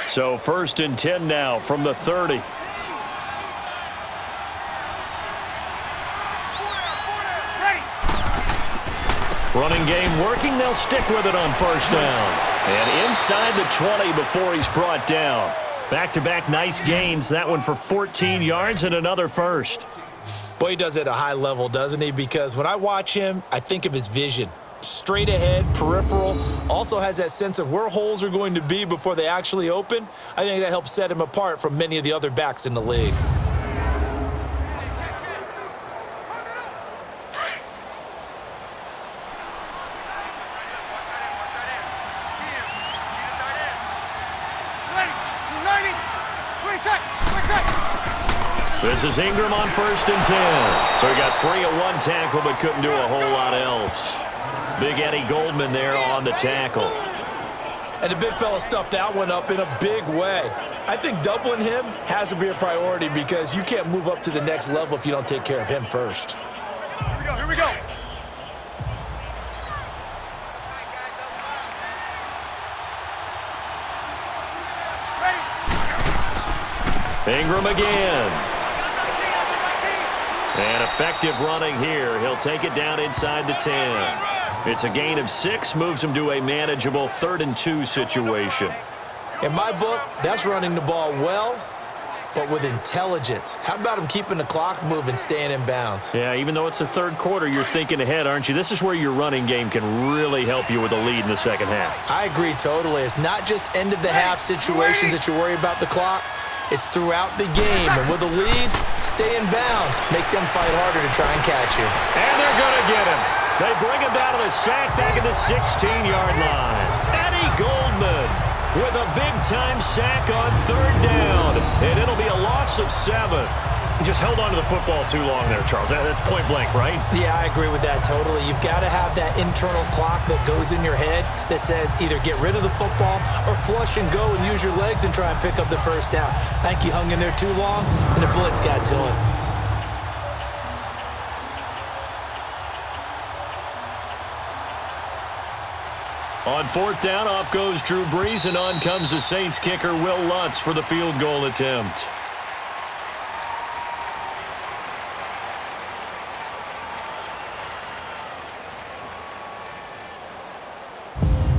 So 1st and 10 now from the 30. Running game working. They'll stick with it on 1st down. And inside the 20 before he's brought down. Back-to-back nice gains. That one for 14 yards and another first. Boy, he does it at a high level, doesn't he? Because when I watch him, I think of his vision. Straight ahead, peripheral, also has that sense of where holes are going to be before they actually open. I think that helps set him apart from many of the other backs in the league. This is Ingram on 1st and 10. So he got free of one tackle but couldn't do a whole lot else. Big Eddie Goldman there on the tackle. And the big fella stuffed that one up in a big way. I think doubling him has to be a priority because you can't move up to the next level if you don't take care of him first. Here we go. Ingram again. And effective running here. He'll take it down inside the 10. It's a gain of 6, moves him to a manageable 3rd and 2 situation. In my book, that's running the ball well, but with intelligence. How about him keeping the clock moving, staying in bounds? Yeah, even though it's the 3rd quarter, you're thinking ahead, aren't you? This is where your running game can really help you with a lead in the second half. I agree totally. It's not just end-of-the-half situations that you worry about the clock. It's throughout the game. And with a lead, stay in bounds. Make them fight harder to try and catch you. And they're going to get him. They bring him down to the sack back at the 16-yard line. Eddie Goldman with a big-time sack on 3rd down. And it'll be a loss of 7. He just held on to the football too long there, Charles. That's point blank, right? Yeah, I agree with that totally. You've got to have that internal clock that goes in your head that says either get rid of the football or flush and go and use your legs and try and pick up the 1st down. I think he hung in there too long, and the blitz got to him. On 4th down, off goes Drew Brees, and on comes the Saints kicker, Will Lutz, for the field goal attempt.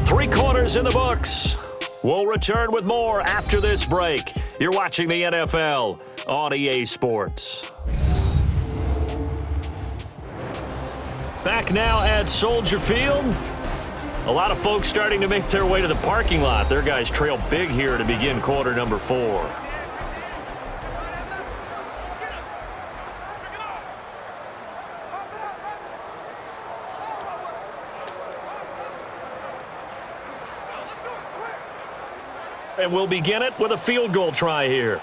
Three-quarters in the books. We'll return with more after this break. You're watching the NFL on EA Sports. Back now at Soldier Field. A lot of folks starting to make their way to the parking lot. Their guys trail big here to begin quarter number 4. And we'll begin it with a field goal try here.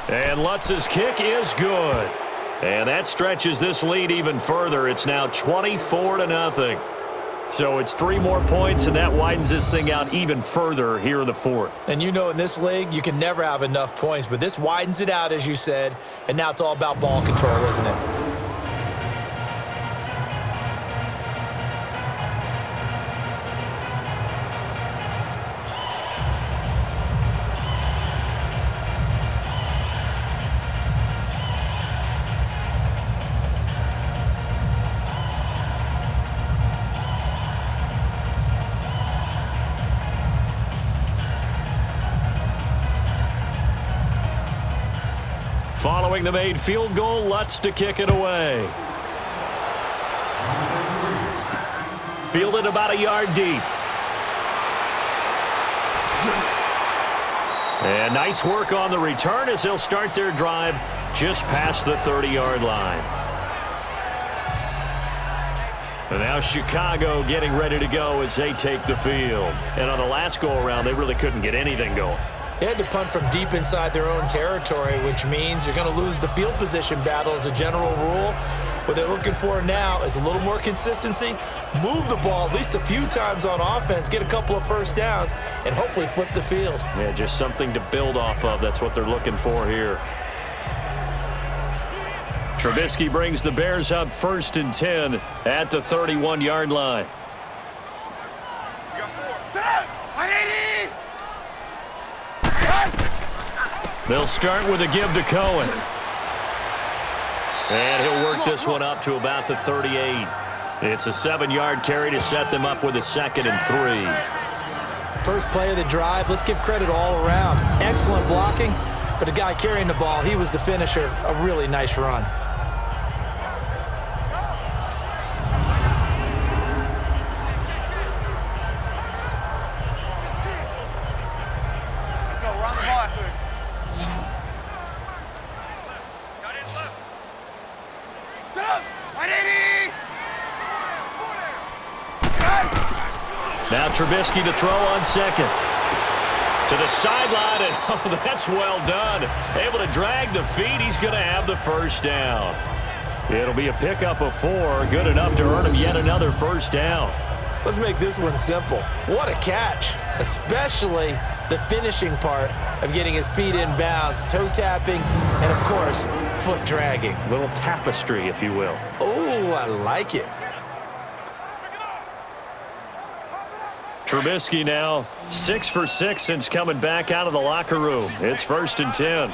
And Lutz's kick is good. And that stretches this lead even further. It's now 24-0. So it's 3 more points, and that widens this thing out even further here in the 4th. And you know in this league, you can never have enough points, but this widens it out, as you said, and now it's all about ball control, isn't it? Following the made field goal, Lutz to kick it away. Fielded about a yard deep. And nice work on the return as they'll start their drive just past the 30-yard line. And now Chicago getting ready to go as they take the field. And on the last go-around, they really couldn't get anything going. They had to punt from deep inside their own territory, which means you're going to lose the field position battle as a general rule. What they're looking for now is a little more consistency, move the ball at least a few times on offense, get a couple of first downs, and hopefully flip the field. Yeah, just something to build off of. That's what they're looking for here. Trubisky brings the Bears up 1st and 10 at the 31-yard line. They'll start with a give to Cohen. And he'll work this one up to about the 38. It's a 7-yard carry to set them up with a 2nd and 3. First play of the drive, let's give credit all around. Excellent blocking, but the guy carrying the ball, he was the finisher. A really nice run. Now Trubisky to throw on 2nd. To the sideline, and oh, that's well done. Able to drag the feet. He's going to have the first down. It'll be a pickup of 4. Good enough to earn him yet another first down. Let's make this one simple. What a catch, especially the finishing part of getting his feet in bounds, toe tapping, and of course, foot dragging. A little tapestry, if you will. Oh, I like it. Trubisky now 6 for 6 since coming back out of the locker room. It's 1st and 10.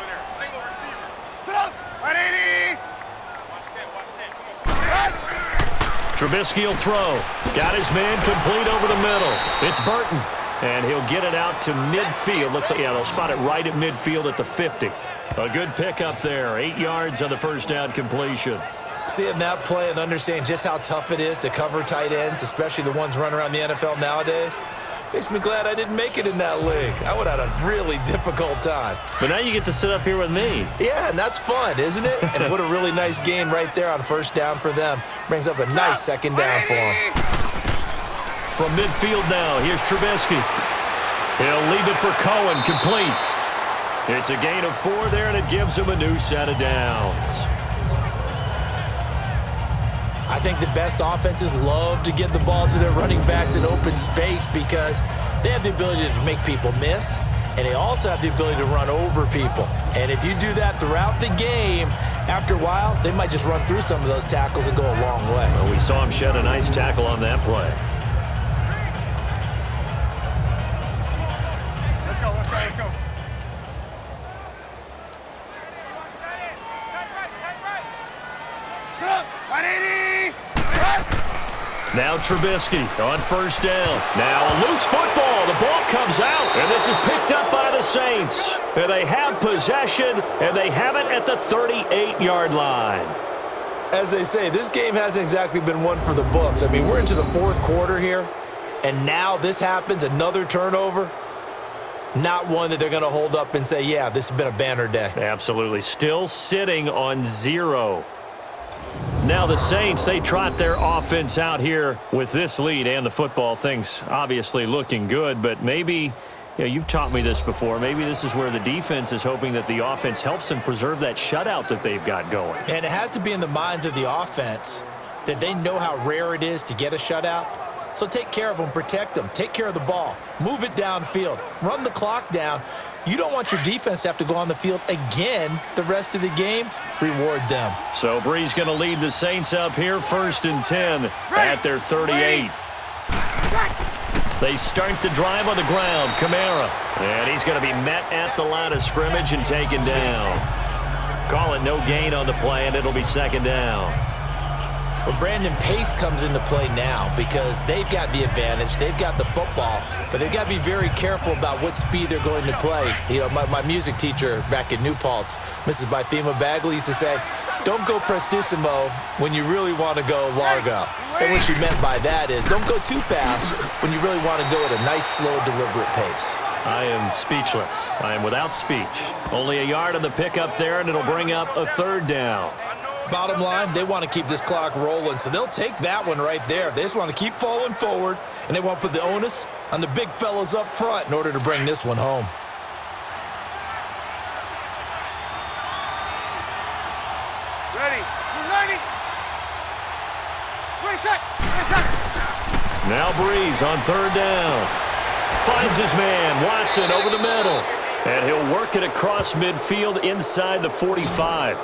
Trubisky will throw. Got his man complete over the middle. It's Burton. And he'll get it out to midfield. Looks like, yeah, they'll spot it right at midfield at the 50. A good pickup there. 8 yards on the first down completion. Seeing that play and understanding just how tough it is to cover tight ends, especially the ones running around the NFL nowadays, makes me glad I didn't make it in that league. I would have had a really difficult time. But now you get to sit up here with me. Yeah, and that's fun, isn't it? And what a really nice gain right there on first down for them. Brings up a nice 2nd down for them. From midfield now, here's Trubisky. He'll leave it for Cohen, complete. It's a gain of 4 there, and it gives him a new set of downs. I think the best offenses love to get the ball to their running backs in open space because they have the ability to make people miss, and they also have the ability to run over people. And if you do that throughout the game, after a while, they might just run through some of those tackles and go a long way. Well, we saw him shed a nice tackle on that play. Let's go. Now Trubisky on first down. Now a loose football. The ball comes out, and this is picked up by the Saints. And they have possession, and they have it at the 38-yard line. As they say, this game hasn't exactly been one for the books. I mean, we're into the 4th quarter here, and now this happens, another turnover. Not one that they're going to hold up and say, yeah, this has been a banner day. Absolutely. Still sitting on 0. Now the Saints, they trot their offense out here with this lead and the football. Things obviously looking good, but maybe, you've taught me this before, maybe this is where the defense is hoping that the offense helps them preserve that shutout that they've got going. And it has to be in the minds of the offense that they know how rare it is to get a shutout. So take care of them, protect them, take care of the ball, move it downfield, run the clock down. You don't want your defense to have to go on the field again the rest of the game. Reward them. So Brees going to lead the Saints up here, 1st and 10 at their 38. They start the drive on the ground. Kamara. And he's going to be met at the line of scrimmage and taken down. Call it no gain on the play, and it'll be 2nd down. Well, Brandon, pace comes into play now because they've got the advantage. They've got the football, but they've got to be very careful about what speed they're going to play. You know, my music teacher back in New Paltz, Mrs. Bythema Bagley, used to say, don't go prestissimo when you really want to go largo. And what she meant by that is don't go too fast when you really want to go at a nice, slow, deliberate pace. I am speechless. I am without speech. Only a yard on the pickup there, and it'll bring up a third down. Bottom line, they want to keep this clock rolling, so they'll take that one right there. They just want to keep falling forward, and they want to put the onus on the big fellas up front in order to bring this one home. Ready. Ready. Reset. Reset. Now Brees on third down. Finds his man, Watson, over the middle. And he'll work it across midfield inside the 45.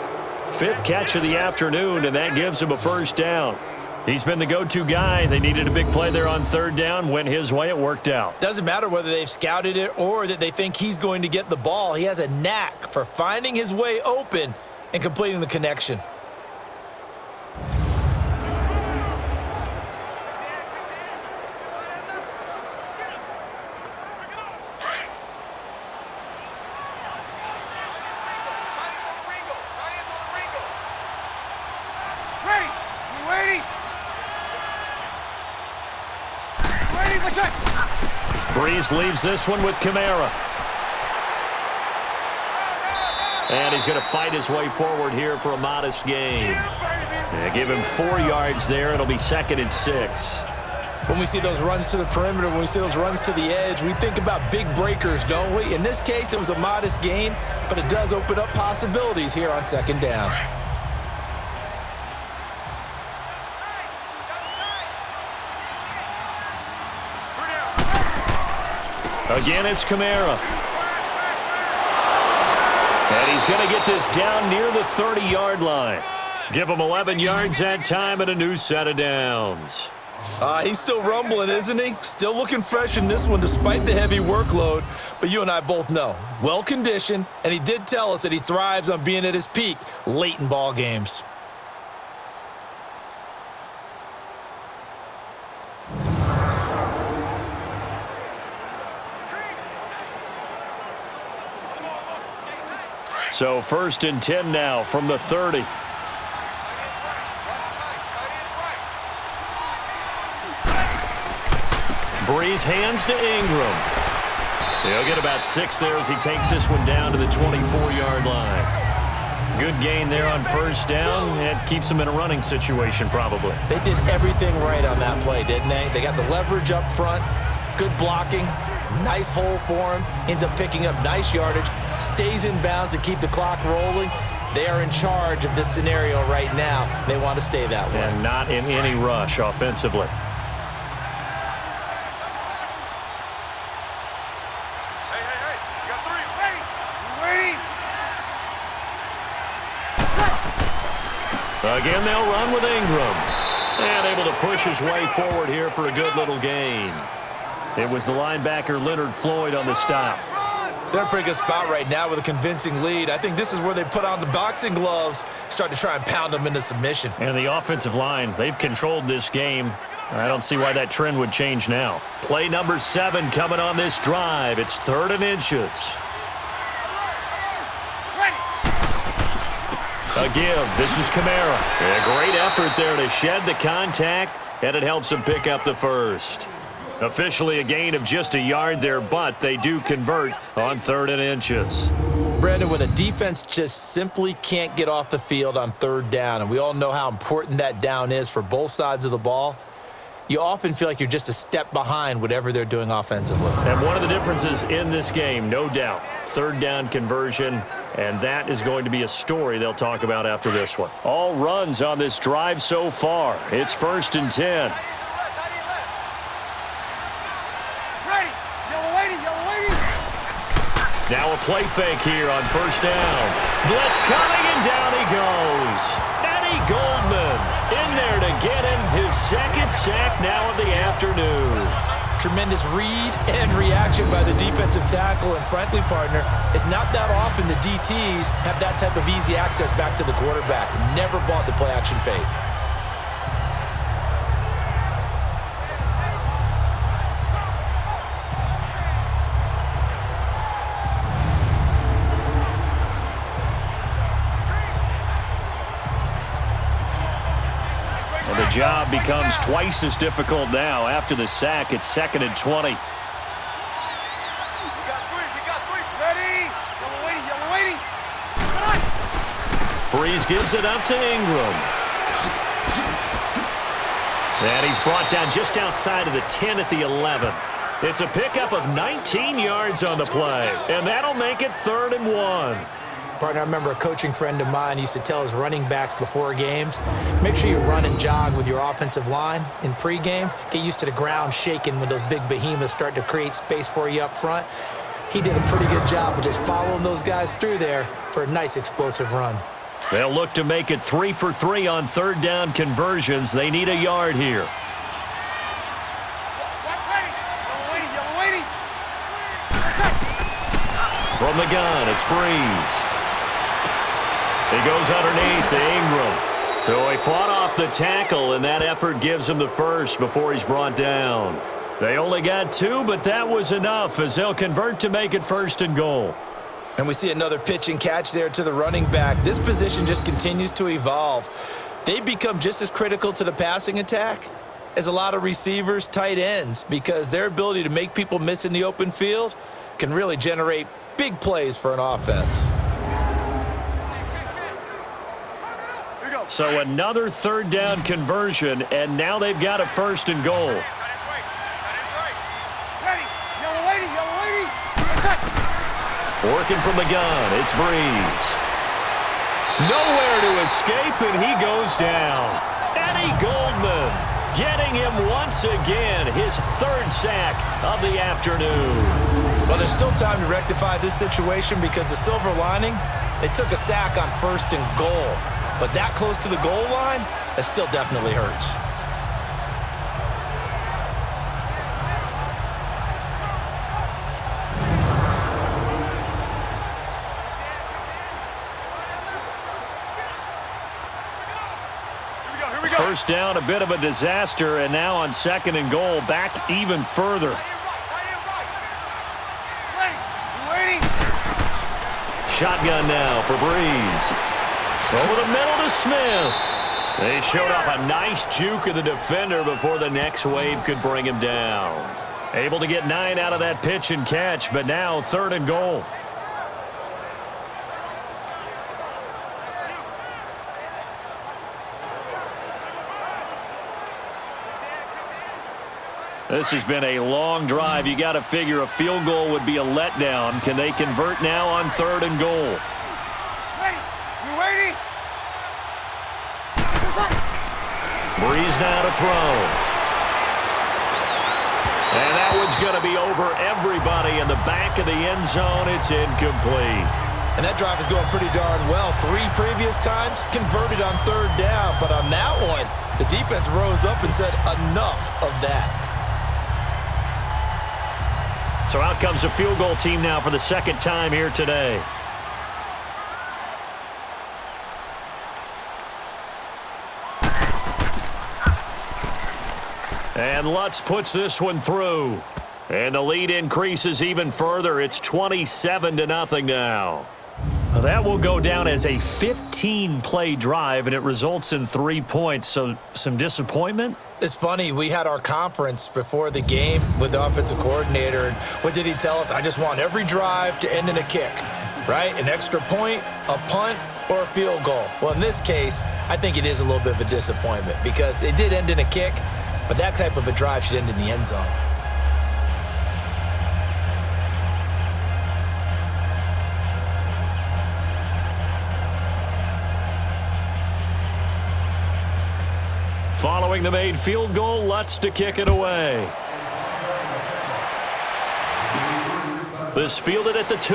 Fifth catch of the afternoon, and that gives him a first down. He's been the go-to guy. They needed a big play there on third down. Went his way, it worked out. Doesn't matter whether they've scouted it or that they think he's going to get the ball. He has a knack for finding his way open and completing the connection. Brees leaves this one with Kamara. And he's going to fight his way forward here for a modest gain. Yeah, give him 4 yards there. It'll be 2nd and 6. When we see those runs to the perimeter, when we see those runs to the edge, we think about big breakers, don't we? In this case, it was a modest gain, but it does open up possibilities here on 2nd down. Again, it's Kamara. And he's going to get this down near the 30-yard line. Give him 11 yards that time and a new set of downs. He's still rumbling, isn't he? Still looking fresh in this one despite the heavy workload. But you and I both know, well-conditioned, and he did tell us that he thrives on being at his peak late in ball games. So 1st and 10 now from the 30. Brees hands to Ingram. He'll get about 6 there as he takes this one down to the 24-yard line. Good gain there on 1st down. It keeps him in a running situation probably. They did everything right on that play, didn't they? They got the leverage up front, good blocking, nice hole for him, ends up picking up nice yardage, stays in bounds to keep the clock rolling. They are in charge of this scenario right now. They want to stay that way. And not in any rush offensively. Again, they'll run with Ingram. And able to push his way forward here for a good little gain. It was the linebacker Leonard Floyd on the stop. They're in a pretty good spot right now with a convincing lead. I think this is where they put on the boxing gloves, start to try and pound them into submission. And the offensive line, they've controlled this game. I don't see why that trend would change now. Play number 7 coming on this drive. It's 3rd and inches. A give. This is Kamara. A great effort there to shed the contact, and it helps him pick up the first. Officially a gain of just a yard there, but they do convert on 3rd and inches. Brandon, when a defense just simply can't get off the field on 3rd down, and we all know how important that down is for both sides of the ball, you often feel like you're just a step behind whatever they're doing offensively. And one of the differences in this game, no doubt, 3rd down conversion, and that is going to be a story they'll talk about after this one. All runs on this drive so far. It's 1st and 10. Now a play fake here on 1st down. Blitz coming, and down he goes. Eddie Goldman in there to get him his 2nd sack now of the afternoon. Tremendous read and reaction by the defensive tackle, and frankly, partner, it's not that often the DTs have that type of easy access back to the quarterback. Never bought the play-action fake. The job becomes twice as difficult now. After the sack, it's 2nd and 20. We got three. Ready? Yellow waiting. Come on. Brees gives it up to Ingram. And he's brought down just outside of the 10 at the 11. It's a pickup of 19 yards on the play, and that'll make it 3rd and 1. Partner, I remember a coaching friend of mine used to tell his running backs before games, make sure you run and jog with your offensive line in pregame. Get used to the ground shaking when those big behemoths start to create space for you up front. He did a pretty good job of just following those guys through there for a nice explosive run. They'll look to make it 3 for 3 on 3rd down conversions. They need a yard here. Yellow waiting. From the gun, it's Brees. He goes underneath to Ingram. So he fought off the tackle, and that effort gives him the first before he's brought down. They only got 2, but that was enough as they'll convert to make it 1st and goal. And we see another pitch and catch there to the running back. This position just continues to evolve. They become just as critical to the passing attack as a lot of receivers, tight ends, because their ability to make people miss in the open field can really generate big plays for an offense. So another 3rd down conversion, and now they've got a 1st and goal. Ready? Yellow waiting. Working from the gun, it's Brees. Nowhere to escape, and he goes down. Eddie Goldman getting him once again, his 3rd sack of the afternoon. Well, there's still time to rectify this situation because the silver lining, they took a sack on 1st and goal. But that close to the goal line, that still definitely hurts. Here we go. First down, a bit of a disaster, and now on 2nd and goal, back even further. Waiting. Shotgun now for Brees. Over the middle to Smith. They showed off a nice juke of the defender before the next wave could bring him down. Able to get 9 out of that pitch and catch, but now 3rd and goal. This has been a long drive. You got to figure a field goal would be a letdown. Can they convert now on 3rd and goal? Waiting. Brees now to throw. And that one's going to be over everybody in the back of the end zone. It's incomplete. And that drive is going pretty darn well. 3 previous times converted on 3rd down. But on that one, the defense rose up and said enough of that. So out comes a field goal team now for the 2nd time here today. And Lutz puts this one through. And the lead increases even further. It's 27-0 now. That will go down as a 15-play drive, and it results in 3 points. So some disappointment? It's funny, we had our conference before the game with the offensive coordinator, and what did he tell us? I just want every drive to end in a kick, right? An extra point, a punt, or a field goal. Well, in this case, I think it is a little bit of a disappointment because it did end in a kick, but that type of a drive should end in the end zone. Following the made field goal, Lutz to kick it away. This fielded at the 2.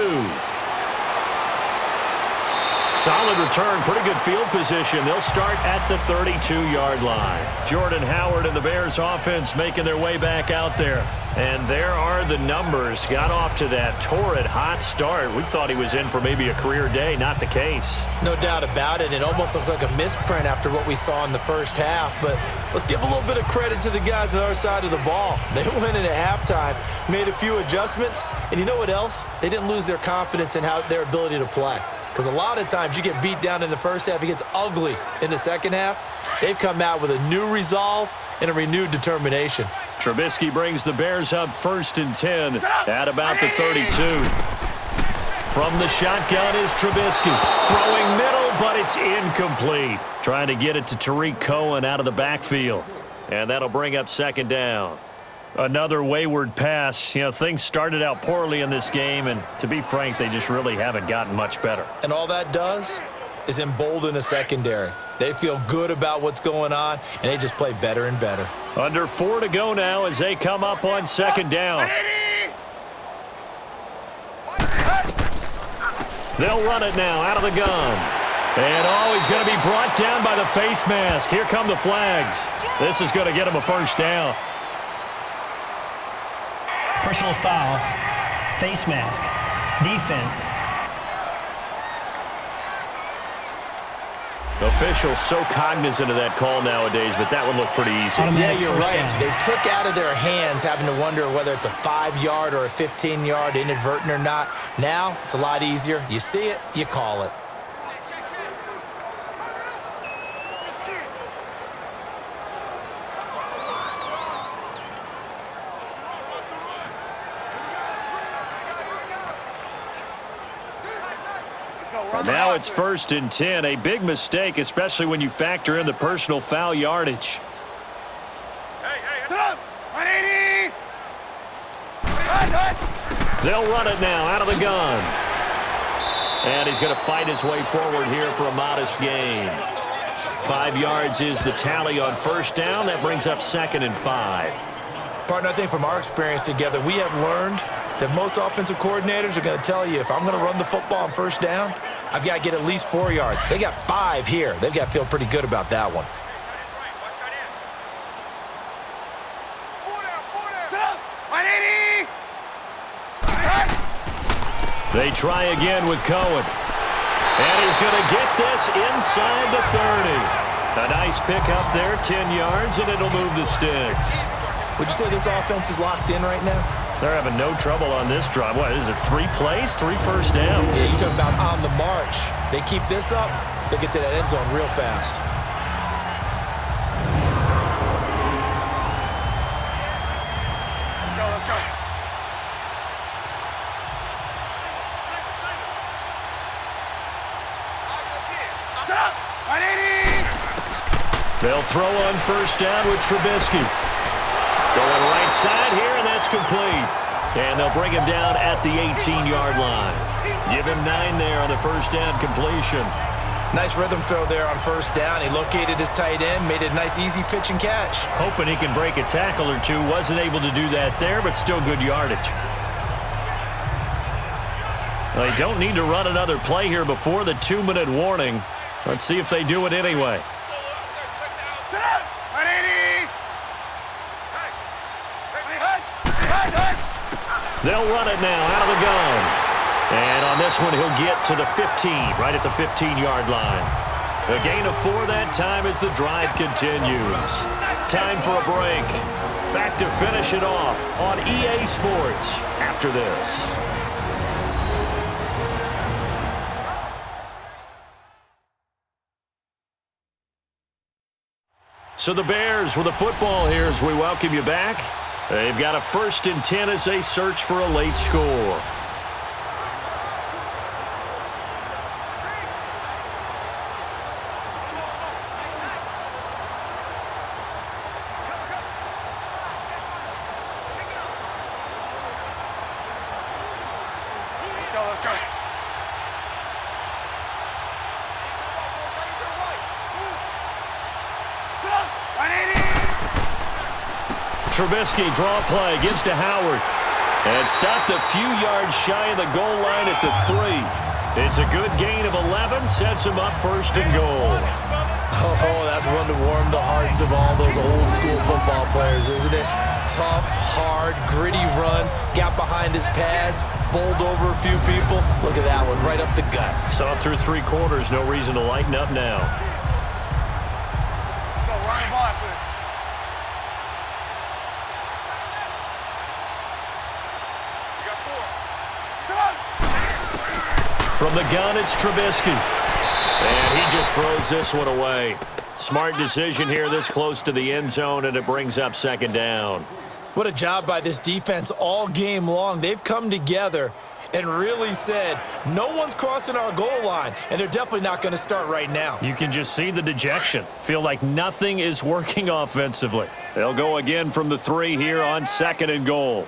Solid return, pretty good field position. They'll start at the 32-yard line. Jordan Howard and the Bears offense making their way back out there. And there are the numbers. Got off to that torrid hot start. We thought he was in for maybe a career day. Not the case. No doubt about it. It almost looks like a misprint after what we saw in the first half. But let's give a little bit of credit to the guys on our side of the ball. They went in at halftime, made a few adjustments, and you know what else? They didn't lose their confidence in their ability to play. Because a lot of times you get beat down in the first half, it gets ugly in the second half. They've come out with a new resolve and a renewed determination. Trubisky brings the Bears up 1st and 10 at about the 32. From the shotgun is Trubisky. Throwing middle, but it's incomplete. Trying to get it to Tariq Cohen out of the backfield. And that'll bring up 2nd down. Another wayward pass. You know, things started out poorly in this game, and to be frank, they just really haven't gotten much better. And all that does is embolden a secondary. They feel good about what's going on, and they just play better and better. Under 4 to go now as they come up on 2nd down. They'll run it now out of the gun. And, he's going to be brought down by the face mask. Here come the flags. This is going to get him a 1st down. Personal foul, face mask, defense. Officials so cognizant of that call nowadays, but that would look pretty easy. Automatic Yeah, you're first right. down. They took out of their hands having to wonder whether it's a 5-yard or a 15-yard inadvertent or not. Now it's a lot easier. You see it, you call it. Now it's 1st and 10. A big mistake, especially when you factor in the personal foul yardage. They'll run it now out of the gun. And he's going to fight his way forward here for a modest gain. 5 yards is the tally on 1st down. That brings up 2nd and 5. Partner, I think from our experience together, we have learned that most offensive coordinators are going to tell you, if I'm going to run the football on 1st down, I've got to get at least 4 yards. They got 5 here. They've got to feel pretty good about that one. They try again with Cohen. And he's going to get this inside the 30. A nice pickup there, 10 yards, and it'll move the sticks. Would you say this offense is locked in right now? They're having no trouble on this drive. What is it, 3 plays, 3 first downs? Yeah, you talk about on the march. They keep this up, they'll get to that end zone real fast. Let's go. They'll throw on 1st down with Trubisky. Going right side here, and that's complete. And they'll bring him down at the 18-yard line. Give him 9 there on the 1st down completion. Nice rhythm throw there on 1st down. He located his tight end, made it a nice easy pitch and catch. Hoping he can break a tackle or two. Wasn't able to do that there, but still good yardage. They don't need to run another play here before the 2-minute warning. Let's see if they do it anyway. They'll run it now out of the gun. And on this one, he'll get to the 15, right at the 15-yard line. A gain of 4 that time as the drive continues. Time for a break. Back to finish it off on EA Sports after this. So the Bears with the football here as we welcome you back. They've got a 1st and 10 as they search for a late score. Let's go. Trubisky, draw play, gives to Howard. And stopped a few yards shy of the goal line at the 3. It's a good gain of 11, sets him up 1st and goal. Oh, that's one to warm the hearts of all those old school football players, isn't it? Tough, hard, gritty run, got behind his pads, bowled over a few people. Look at that one, right up the gut. Saw through 3 quarters, no reason to lighten up now. Let's go. Run the ball after this. You got 4. Come on. From the gun, it's Trubisky. And he just throws this one away. Smart decision here this close to the end zone, and it brings up second down. What a job by this defense all game long. They've come together and really said, no one's crossing our goal line, and they're definitely not going to start right now. You can just see the dejection. Feel like nothing is working offensively. They'll go again from the 3 here on second and goal.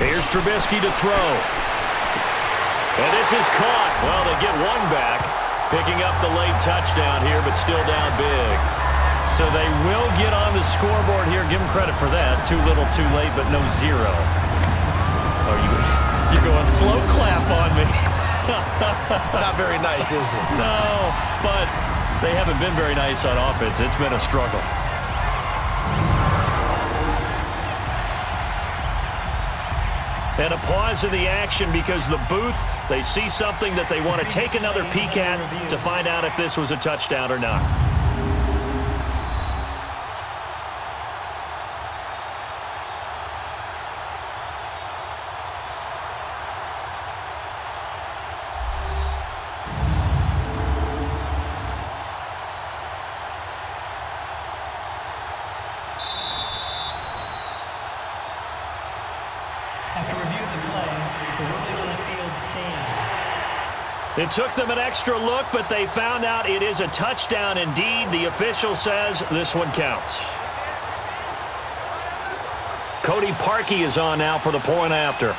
Here's Trubisky to throw. And this is caught. Well, they get one back, picking up the late touchdown here, but still down big. So they will get on the scoreboard here. Give them credit for that. Too little, too late, but no 0. Oh, you're going slow clap on me. Not very nice, is it? No, but they haven't been very nice on offense. It's been a struggle. And a pause in the action because the booth, they see something that they want to take another peek at to find out if this was a touchdown or not. After review of the play, the ruling on the field stands. It took them an extra look, but they found out it is a touchdown indeed. The official says this one counts. Cody Parkey is on now for the point after.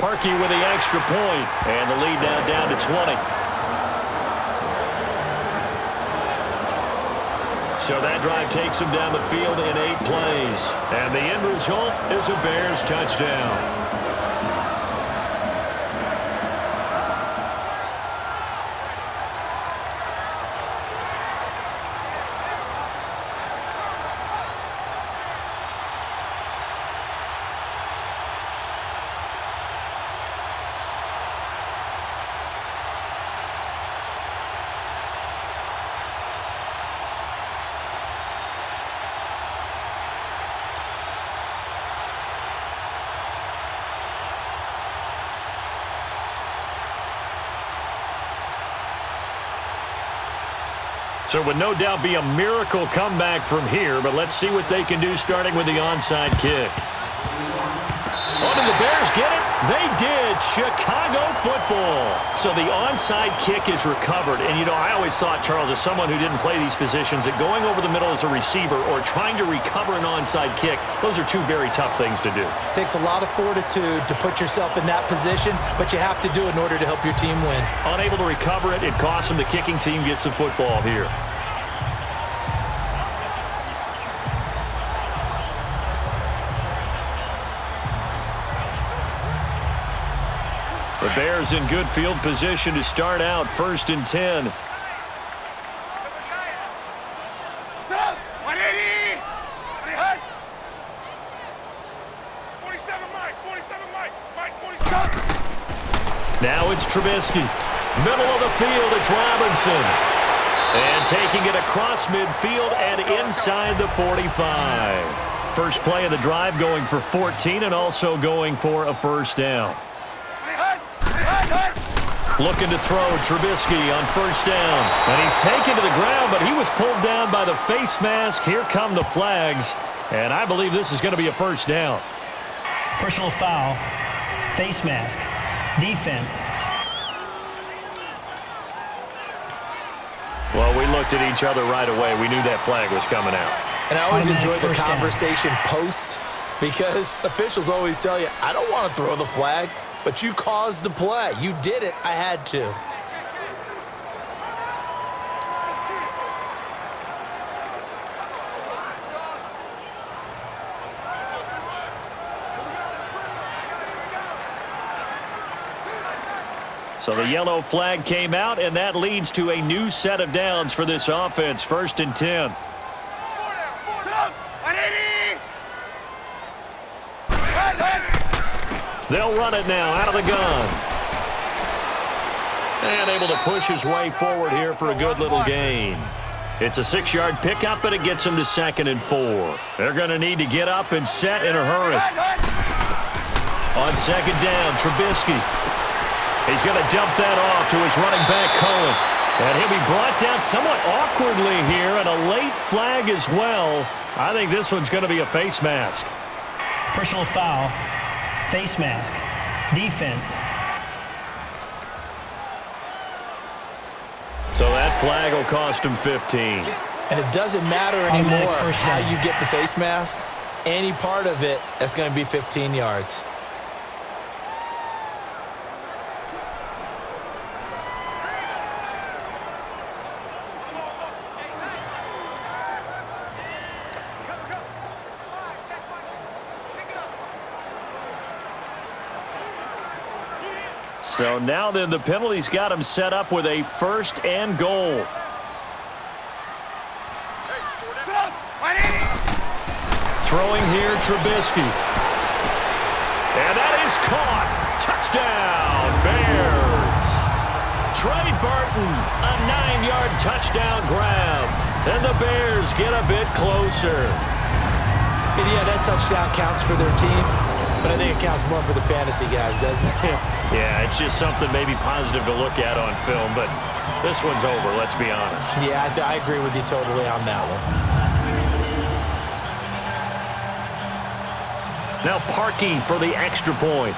Parkey with the extra point, and the lead now down to 20. So that drive takes them down the field in 8 plays. And the end result is a Bears touchdown. So it would no doubt be a miracle comeback from here, but let's see what they can do starting with the onside kick. Oh, did the Bears get it? They did. Chicago football. So the onside kick is recovered. And, you know, I always thought, Charles, as someone who didn't play these positions, that going over the middle as a receiver or trying to recover an onside kick, those are two very tough things to do. Takes a lot of fortitude to put yourself in that position, but you have to do it in order to help your team win. Unable to recover it, it costs them. The kicking team gets the football here. The Bears in good field position to start out, 1st and 10. Now it's Trubisky. Middle of the field, it's Robinson. And taking it across midfield and inside the 45. First play of the drive going for 14 and also going for a first down. Looking to throw Trubisky on first down. And he's taken to the ground, but he was pulled down by the face mask. Here come the flags. And I believe this is going to be a first down. Personal foul, face mask, defense. Well, we looked at each other right away. We knew that flag was coming out. And I always enjoy the First down. conversation post, because officials always tell you, I don't want to throw the flag, but you caused the play. You did it. I had to. So the yellow flag came out, and that leads to a new set of downs for this offense. 1st and 10. They'll run it now out of the gun. And able to push his way forward here for a good little gain. It's a 6-yard pickup, but it gets them to 2nd and 4. They're going to need to get up and set in a hurry. On 2nd down, Trubisky. He's going to dump that off to his running back, Cohen. And he'll be brought down somewhat awkwardly here, and a late flag as well. I think this one's going to be a face mask. Personal foul. Face mask. Defense. So that flag will cost him 15. And it doesn't matter anymore how you get the face mask. Any part of it, that's going to be 15 yards. So now then, the penalty's got him set up with a 1st and goal. Throwing here, Trubisky. And that is caught. Touchdown, Bears. Trey Burton, a 9-yard touchdown grab. And the Bears get a bit closer. And yeah, that touchdown counts for their team, but I think it counts more for the fantasy guys, doesn't it? Yeah, it's just something maybe positive to look at on film, but this one's over, let's be honest. Yeah, I agree with you totally on that one. Now Parkey for the extra point.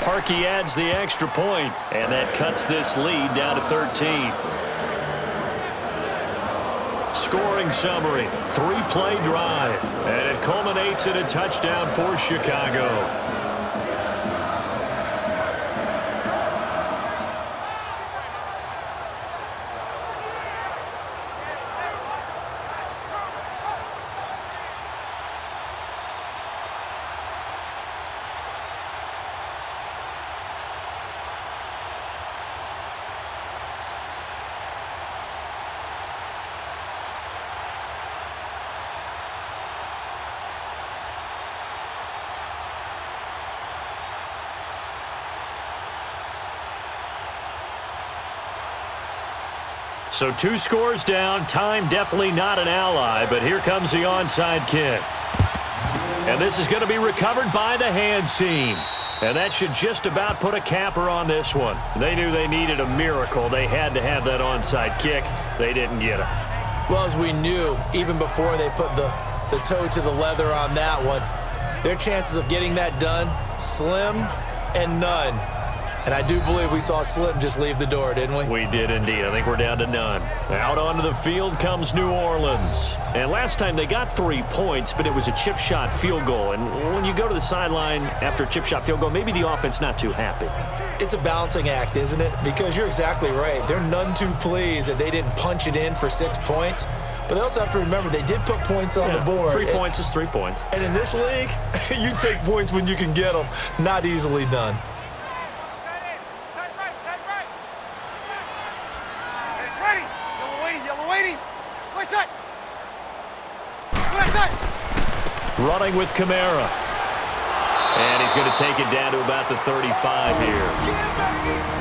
Parkey adds the extra point, and that cuts this lead down to 13. Scoring summary, 3-play drive, and it culminates in a touchdown for Chicago. So 2 scores down. Time definitely not an ally, but here comes the onside kick. And this is going to be recovered by the hands team. And that should just about put a capper on this one. They knew they needed a miracle. They had to have that onside kick. They didn't get it. Well, as we knew, even before they put the toe to the leather on that one, their chances of getting that done, slim and none. And I do believe we saw Slim just leave the door, didn't we? We did indeed. I think we're down to none. Out onto the field comes New Orleans. And last time they got 3 points, but it was a chip shot field goal. And when you go to the sideline after a chip shot field goal, maybe the offense not too happy. It's a balancing act, isn't it? Because you're exactly right. They're none too pleased that they didn't punch it in for 6 points. But they also have to remember they did put points on the board. 3 points is 3 points. And in this league, you take points when you can get them. Not easily done. Running with Kamara. And he's going to take it down to about the 35 here.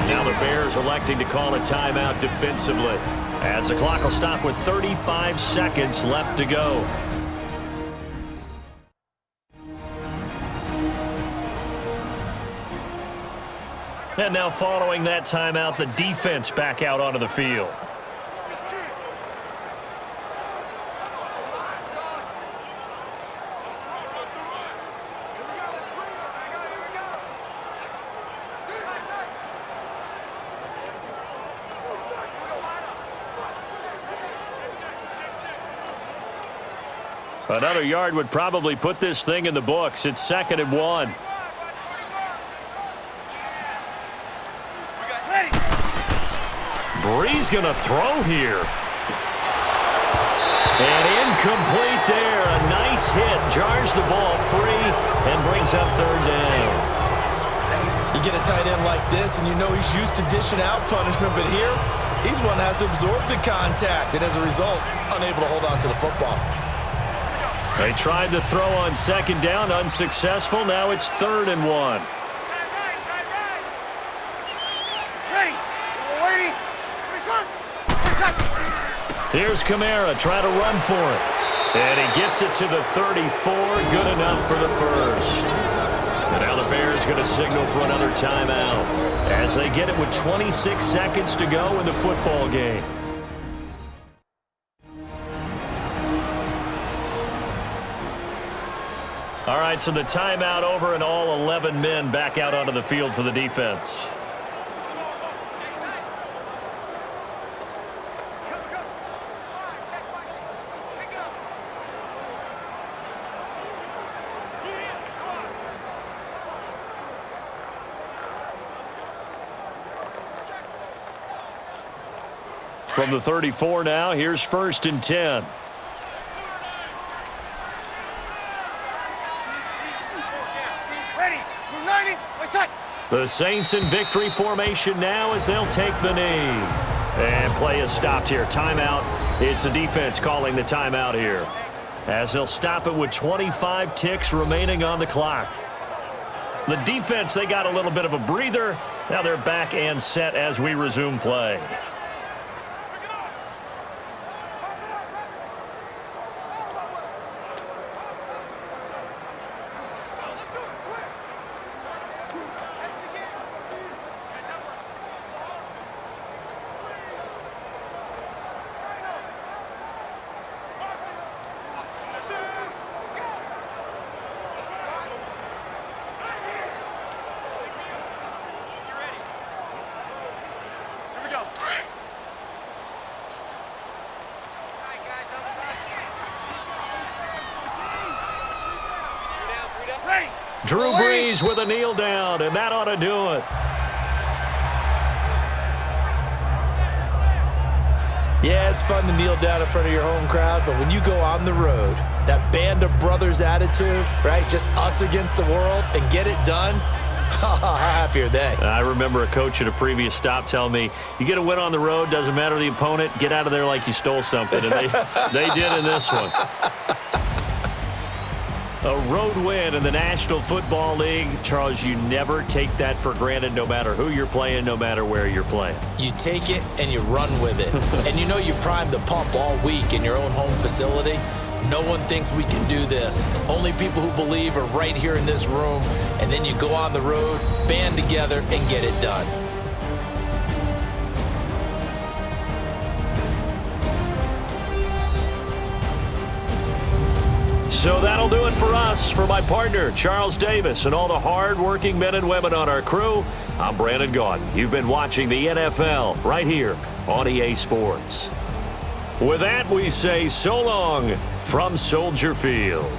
Now the Bears electing to call a timeout defensively, as the clock will stop with 35 seconds left to go. And now following that timeout, the defense back out onto the field. Another yard would probably put this thing in the books. It's 2nd and 1. Brees going to throw here. And incomplete there. A nice hit. Jars the ball free and brings up 3rd down. You get a tight end like this, and you know he's used to dishing out punishment, but here, he's one that has to absorb the contact, and as a result, unable to hold on to the football. They tried to throw on 2nd down, unsuccessful. Now it's 3rd and 1. Here's Kamara trying to run for it. And he gets it to the 34. Good enough for the first. And now the Bears going to signal for another timeout as they get it with 26 seconds to go in the football game. All right, so the timeout over and all 11 men back out onto the field for the defense. From the 34 now, here's 1st and 10. The Saints in victory formation now as they'll take the knee. And play is stopped here. Timeout. It's the defense calling the timeout here, as they'll stop it with 25 ticks remaining on the clock. The defense, they got a little bit of a breather. Now they're back and set as we resume play. Drew Brees with a kneel down, and that ought to do it. Yeah, it's fun to kneel down in front of your home crowd, but when you go on the road, that band of brothers attitude, right, just us against the world, and get it done, how happy are they? I remember a coach at a previous stop telling me, you get a win on the road, doesn't matter the opponent, get out of there like you stole something, and they did in this one. A road win in the National Football League. Charles, you never take that for granted no matter who you're playing, no matter where you're playing. You take it and you run with it. And you know you primed the pump all week in your own home facility. No one thinks we can do this. Only people who believe are right here in this room. And then you go on the road, band together, and get it done. So that'll do it for us. For my partner, Charles Davis, and all the hard-working men and women on our crew, I'm Brandon Gaudin. You've been watching the NFL right here on EA Sports. With that, we say so long from Soldier Field.